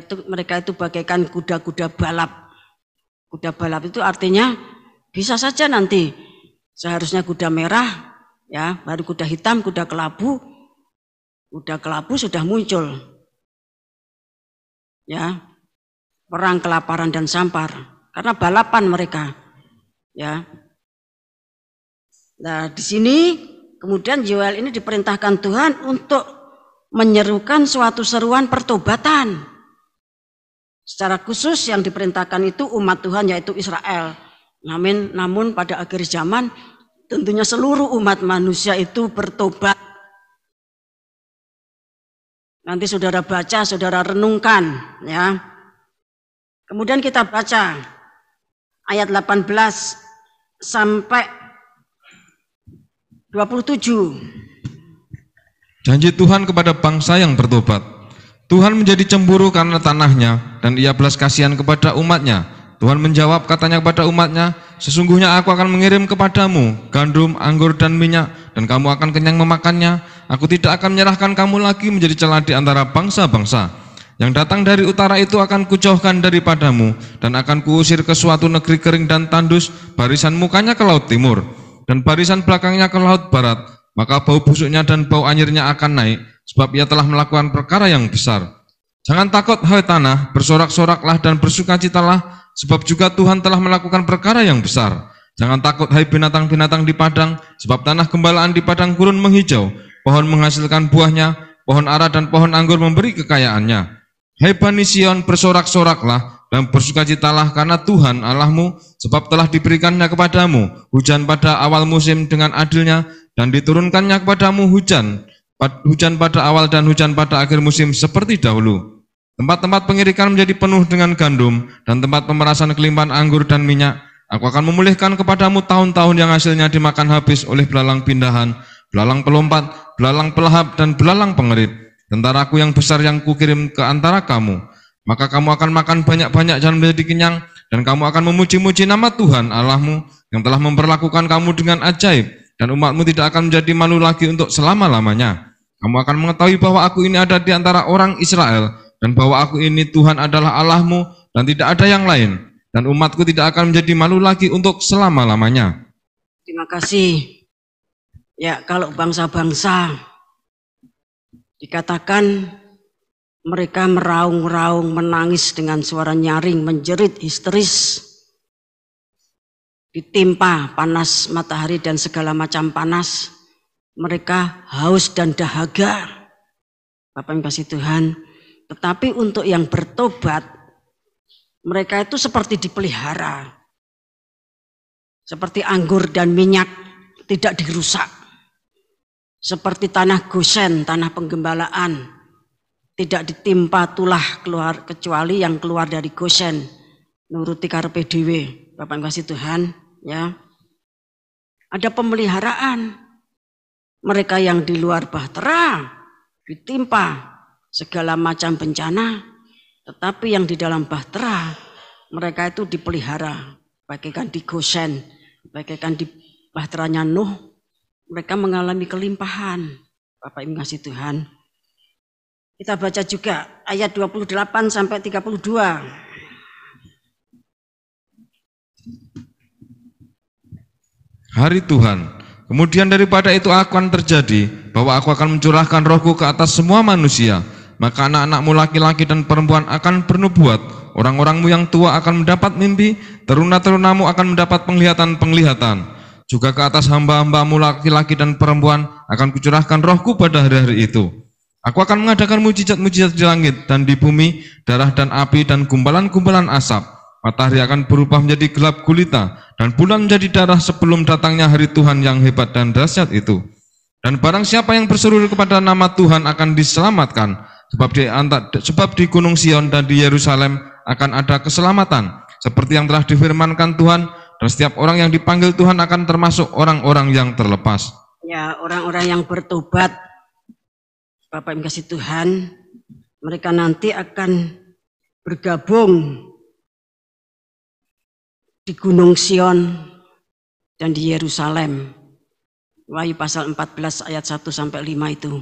Mereka itu bagaikan kuda-kuda balap. Kuda balap itu artinya bisa saja nanti seharusnya kuda merah, ya, baru kuda hitam, kuda kelabu sudah muncul, ya, perang kelaparan dan sampar karena balapan mereka, ya. Nah di sini kemudian Yoel ini diperintahkan Tuhan untuk menyerukan suatu seruan pertobatan. Secara khusus yang diperintahkan itu umat Tuhan yaitu Israel. Namun pada akhir zaman tentunya seluruh umat manusia itu bertobat. Nanti saudara baca, saudara renungkan ya. Kemudian kita baca ayat 18 sampai 27. Janji Tuhan kepada bangsa yang bertobat. Tuhan menjadi cemburu karena tanahnya, dan Ia belas kasihan kepada umatnya. Tuhan menjawab katanya kepada umatnya, sesungguhnya aku akan mengirim kepadamu gandum, anggur, dan minyak, dan kamu akan kenyang memakannya. Aku tidak akan menyerahkan kamu lagi menjadi celah di antara bangsa-bangsa. Yang datang dari utara itu akan kujauhkan daripadamu, dan akan kuusir ke suatu negeri kering dan tandus, barisan mukanya ke laut timur, dan barisan belakangnya ke laut barat. Maka bau busuknya dan bau anyirnya akan naik, sebab ia telah melakukan perkara yang besar. Jangan takut hai tanah, bersorak-soraklah dan bersukacitalah, sebab juga Tuhan telah melakukan perkara yang besar. Jangan takut hai binatang-binatang di padang, sebab tanah gembalaan di padang gurun menghijau. pohon menghasilkan buahnya, pohon ara dan pohon anggur memberi kekayaannya. Hai Bani Sion, bersorak-soraklah dan bersukacitalah karena Tuhan Allahmu, sebab telah diberikannya kepadamu hujan pada awal musim dengan adilnya, dan diturunkannya kepadamu hujan pada awal dan hujan pada akhir musim seperti dahulu. Tempat-tempat pengirikan menjadi penuh dengan gandum, dan tempat pemerasan kelimpahan anggur dan minyak. Aku akan memulihkan kepadamu tahun-tahun yang hasilnya dimakan habis oleh belalang pindahan, belalang pelompat, belalang pelahap, dan belalang pengerit. Tentaraku yang besar yang kukirim ke antara kamu. Maka kamu akan makan banyak-banyak dan menjadi kenyang, dan kamu akan memuji-muji nama Tuhan Allahmu yang telah memperlakukan kamu dengan ajaib, dan umatmu tidak akan menjadi malu lagi untuk selama-lamanya. Kamu akan mengetahui bahwa aku ini ada di antara orang Israel, dan bahwa aku ini Tuhan adalah Allahmu, dan tidak ada yang lain, dan umatku tidak akan menjadi malu lagi untuk selama-lamanya. Terima kasih. Ya, kalau bangsa-bangsa dikatakan mereka meraung-raung, menangis dengan suara nyaring, menjerit histeris, ditimpa panas matahari dan segala macam panas. Mereka haus dan dahaga, Bapak yang kasih Tuhan. Tetapi untuk yang bertobat, mereka itu seperti dipelihara, seperti anggur dan minyak tidak dirusak, seperti tanah Gosen, tanah penggembalaan, tidak ditimpa tulah keluar kecuali yang keluar dari Gosen, nuruti karepe dhewe. Bapak yang kasih Tuhan, ya. Ada pemeliharaan. Mereka yang di luar bahtera ditimpa segala macam bencana, tetapi yang di dalam bahtera mereka itu dipelihara, bagaikan di Gosen, bagaikan di bahteranya Nuh. Mereka mengalami kelimpahan. Bapak Ibu kasih Tuhan. Kita baca juga ayat 28 sampai 32. Hari Tuhan. Kemudian daripada itu akan terjadi bahwa aku akan mencurahkan rohku ke atas semua manusia. Maka anak-anakmu laki-laki dan perempuan akan bernubuat, orang-orangmu yang tua akan mendapat mimpi, teruna-terunamu akan mendapat penglihatan-penglihatan. Juga ke atas hamba-hambamu laki-laki dan perempuan akan kucurahkan rohku pada hari-hari itu. Aku akan mengadakan mujizat-mujizat di langit dan di bumi, darah dan api dan gumpalan-gumpalan asap. Matahari akan berubah menjadi gelap gulita, dan bulan menjadi darah sebelum datangnya hari Tuhan yang hebat dan dahsyat itu. Dan barang siapa yang berseru kepada nama Tuhan akan diselamatkan, sebab di Gunung Sion dan di Yerusalem akan ada keselamatan, seperti yang telah difirmankan Tuhan. Dan setiap orang yang dipanggil Tuhan akan termasuk orang-orang yang terlepas. Ya, orang-orang yang bertobat, Bapak yang kasih Tuhan, mereka nanti akan bergabung di Gunung Sion dan di Yerusalem. Wahyu pasal 14 ayat 1 sampai 5 itu.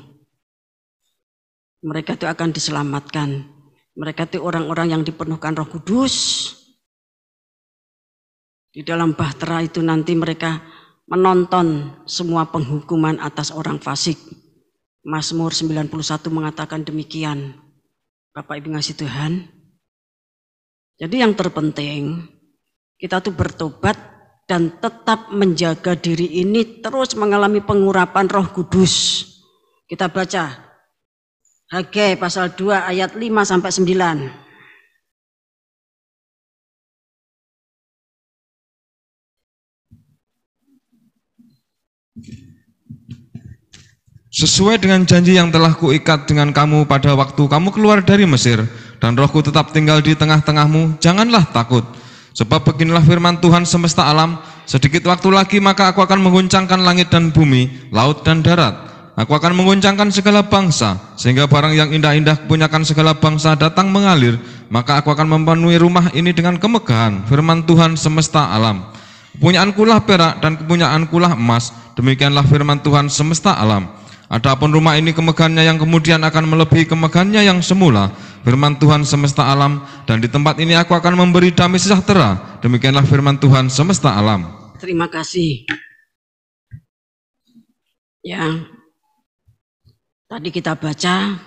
Mereka itu akan diselamatkan. Mereka itu orang-orang yang dipenuhkan Roh Kudus. Di dalam bahtera itu nanti mereka menonton semua penghukuman atas orang fasik. Mazmur 91 mengatakan demikian. Bapak Ibu ngasih Tuhan. Jadi yang terpenting kita tuh bertobat dan tetap menjaga diri ini terus mengalami pengurapan Roh Kudus. Kita baca Hagai pasal 2 ayat 5 sampai 9. Sesuai dengan janji yang telah kuikat dengan kamu pada waktu kamu keluar dari Mesir, dan rohku tetap tinggal di tengah-tengahmu, janganlah takut. Sebab beginilah firman Tuhan semesta alam, sedikit waktu lagi maka aku akan mengguncangkan langit dan bumi, laut dan darat. Aku akan mengguncangkan segala bangsa, sehingga barang yang indah-indah kepunyakan segala bangsa datang mengalir, maka aku akan memenuhi rumah ini dengan kemegahan, firman Tuhan semesta alam. Kepunyaankulah perak dan kepunyaankulah emas, demikianlah firman Tuhan semesta alam. Adapun rumah ini kemegahannya yang kemudian akan melebihi kemegahannya yang semula, firman Tuhan semesta alam, dan di tempat ini aku akan memberi damai sejahtera, demikianlah firman Tuhan semesta alam. Terima kasih. Ya, tadi kita baca,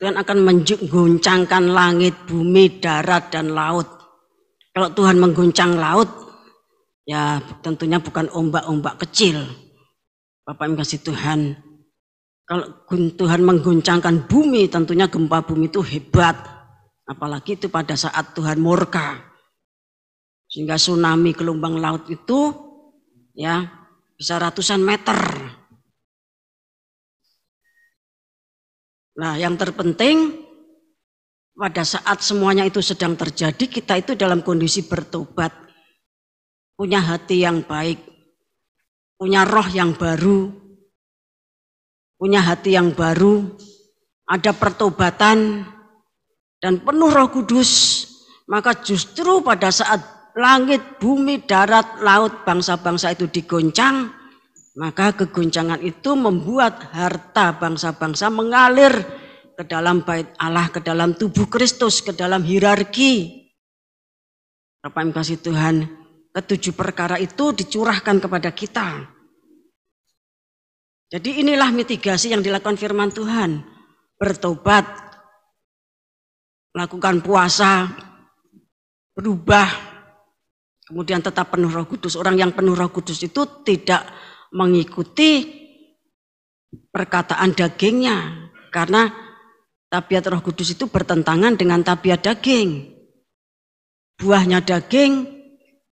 Tuhan akan mengguncangkan langit, bumi, darat, dan laut. Kalau Tuhan mengguncang laut, ya tentunya bukan ombak-ombak kecil. Bapak yang kasih Tuhan, Kalau Tuhan mengguncangkan bumi, tentunya gempa bumi itu hebat. Apalagi itu pada saat Tuhan murka. Sehingga tsunami gelombang laut itu ya bisa ratusan meter. Nah, yang terpenting pada saat semuanya itu sedang terjadi, kita itu dalam kondisi bertobat. Punya hati yang baik, punya roh yang baru, punya hati yang baru, ada pertobatan dan penuh Roh Kudus, maka justru pada saat langit, bumi, darat, laut, bangsa-bangsa itu digoncang, maka kegoncangan itu membuat harta bangsa-bangsa mengalir ke dalam bait Allah, ke dalam tubuh Kristus, ke dalam hierarki. Bapak yang kasih Tuhan, ketujuh perkara itu dicurahkan kepada kita. Jadi inilah mitigasi yang dilakukan firman Tuhan. Bertobat, melakukan puasa, berubah, kemudian tetap penuh Roh Kudus. Orang yang penuh Roh Kudus itu tidak mengikuti perkataan dagingnya, karena tabiat Roh Kudus itu bertentangan dengan tabiat daging. Buahnya daging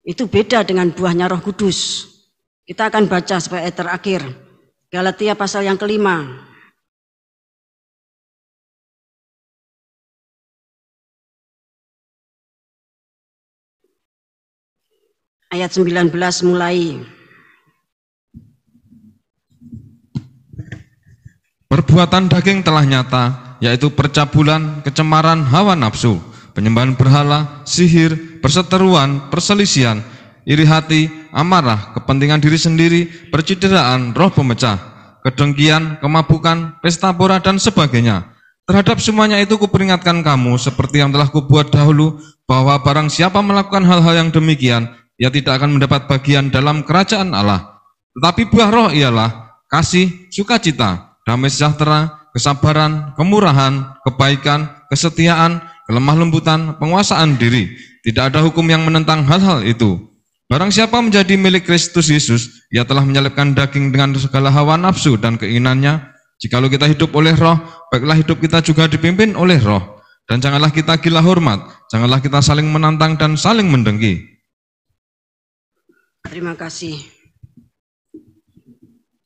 itu beda dengan buahnya Roh Kudus. Kita akan baca sampai ayat terakhir. Galatia pasal yang kelima. Ayat 19 mulai. Perbuatan daging telah nyata, yaitu percabulan, kecemaran, hawa nafsu, penyembahan berhala, sihir, perseteruan, perselisihan, iri hati, amarah, kepentingan diri sendiri, percideraan, roh pemecah, kedengkian, kemabukan, pesta pora, dan sebagainya. Terhadap semuanya itu kuperingatkan kamu, seperti yang telah kubuat dahulu, bahwa barang siapa melakukan hal-hal yang demikian, ia tidak akan mendapat bagian dalam kerajaan Allah. Tetapi buah roh ialah kasih, sukacita, damai sejahtera, kesabaran, kemurahan, kebaikan, kesetiaan, kelemah lembutan, penguasaan diri. Tidak ada hukum yang menentang hal-hal itu. Barang siapa menjadi milik Kristus Yesus, ia telah menyalibkan daging dengan segala hawa nafsu dan keinginannya. Jikalau kita hidup oleh roh, baiklah hidup kita juga dipimpin oleh roh. Dan janganlah kita gila hormat, janganlah kita saling menantang dan saling mendengki. Terima kasih.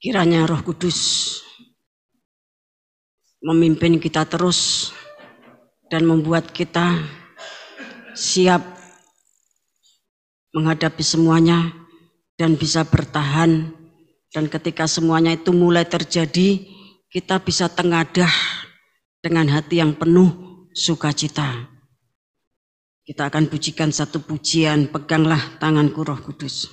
Kiranya Roh Kudus memimpin kita terus dan membuat kita siap menghadapi semuanya dan bisa bertahan, dan ketika semuanya itu mulai terjadi, kita bisa tengadah dengan hati yang penuh sukacita. Kita akan pujikan satu pujian, peganglah tanganku Roh Kudus.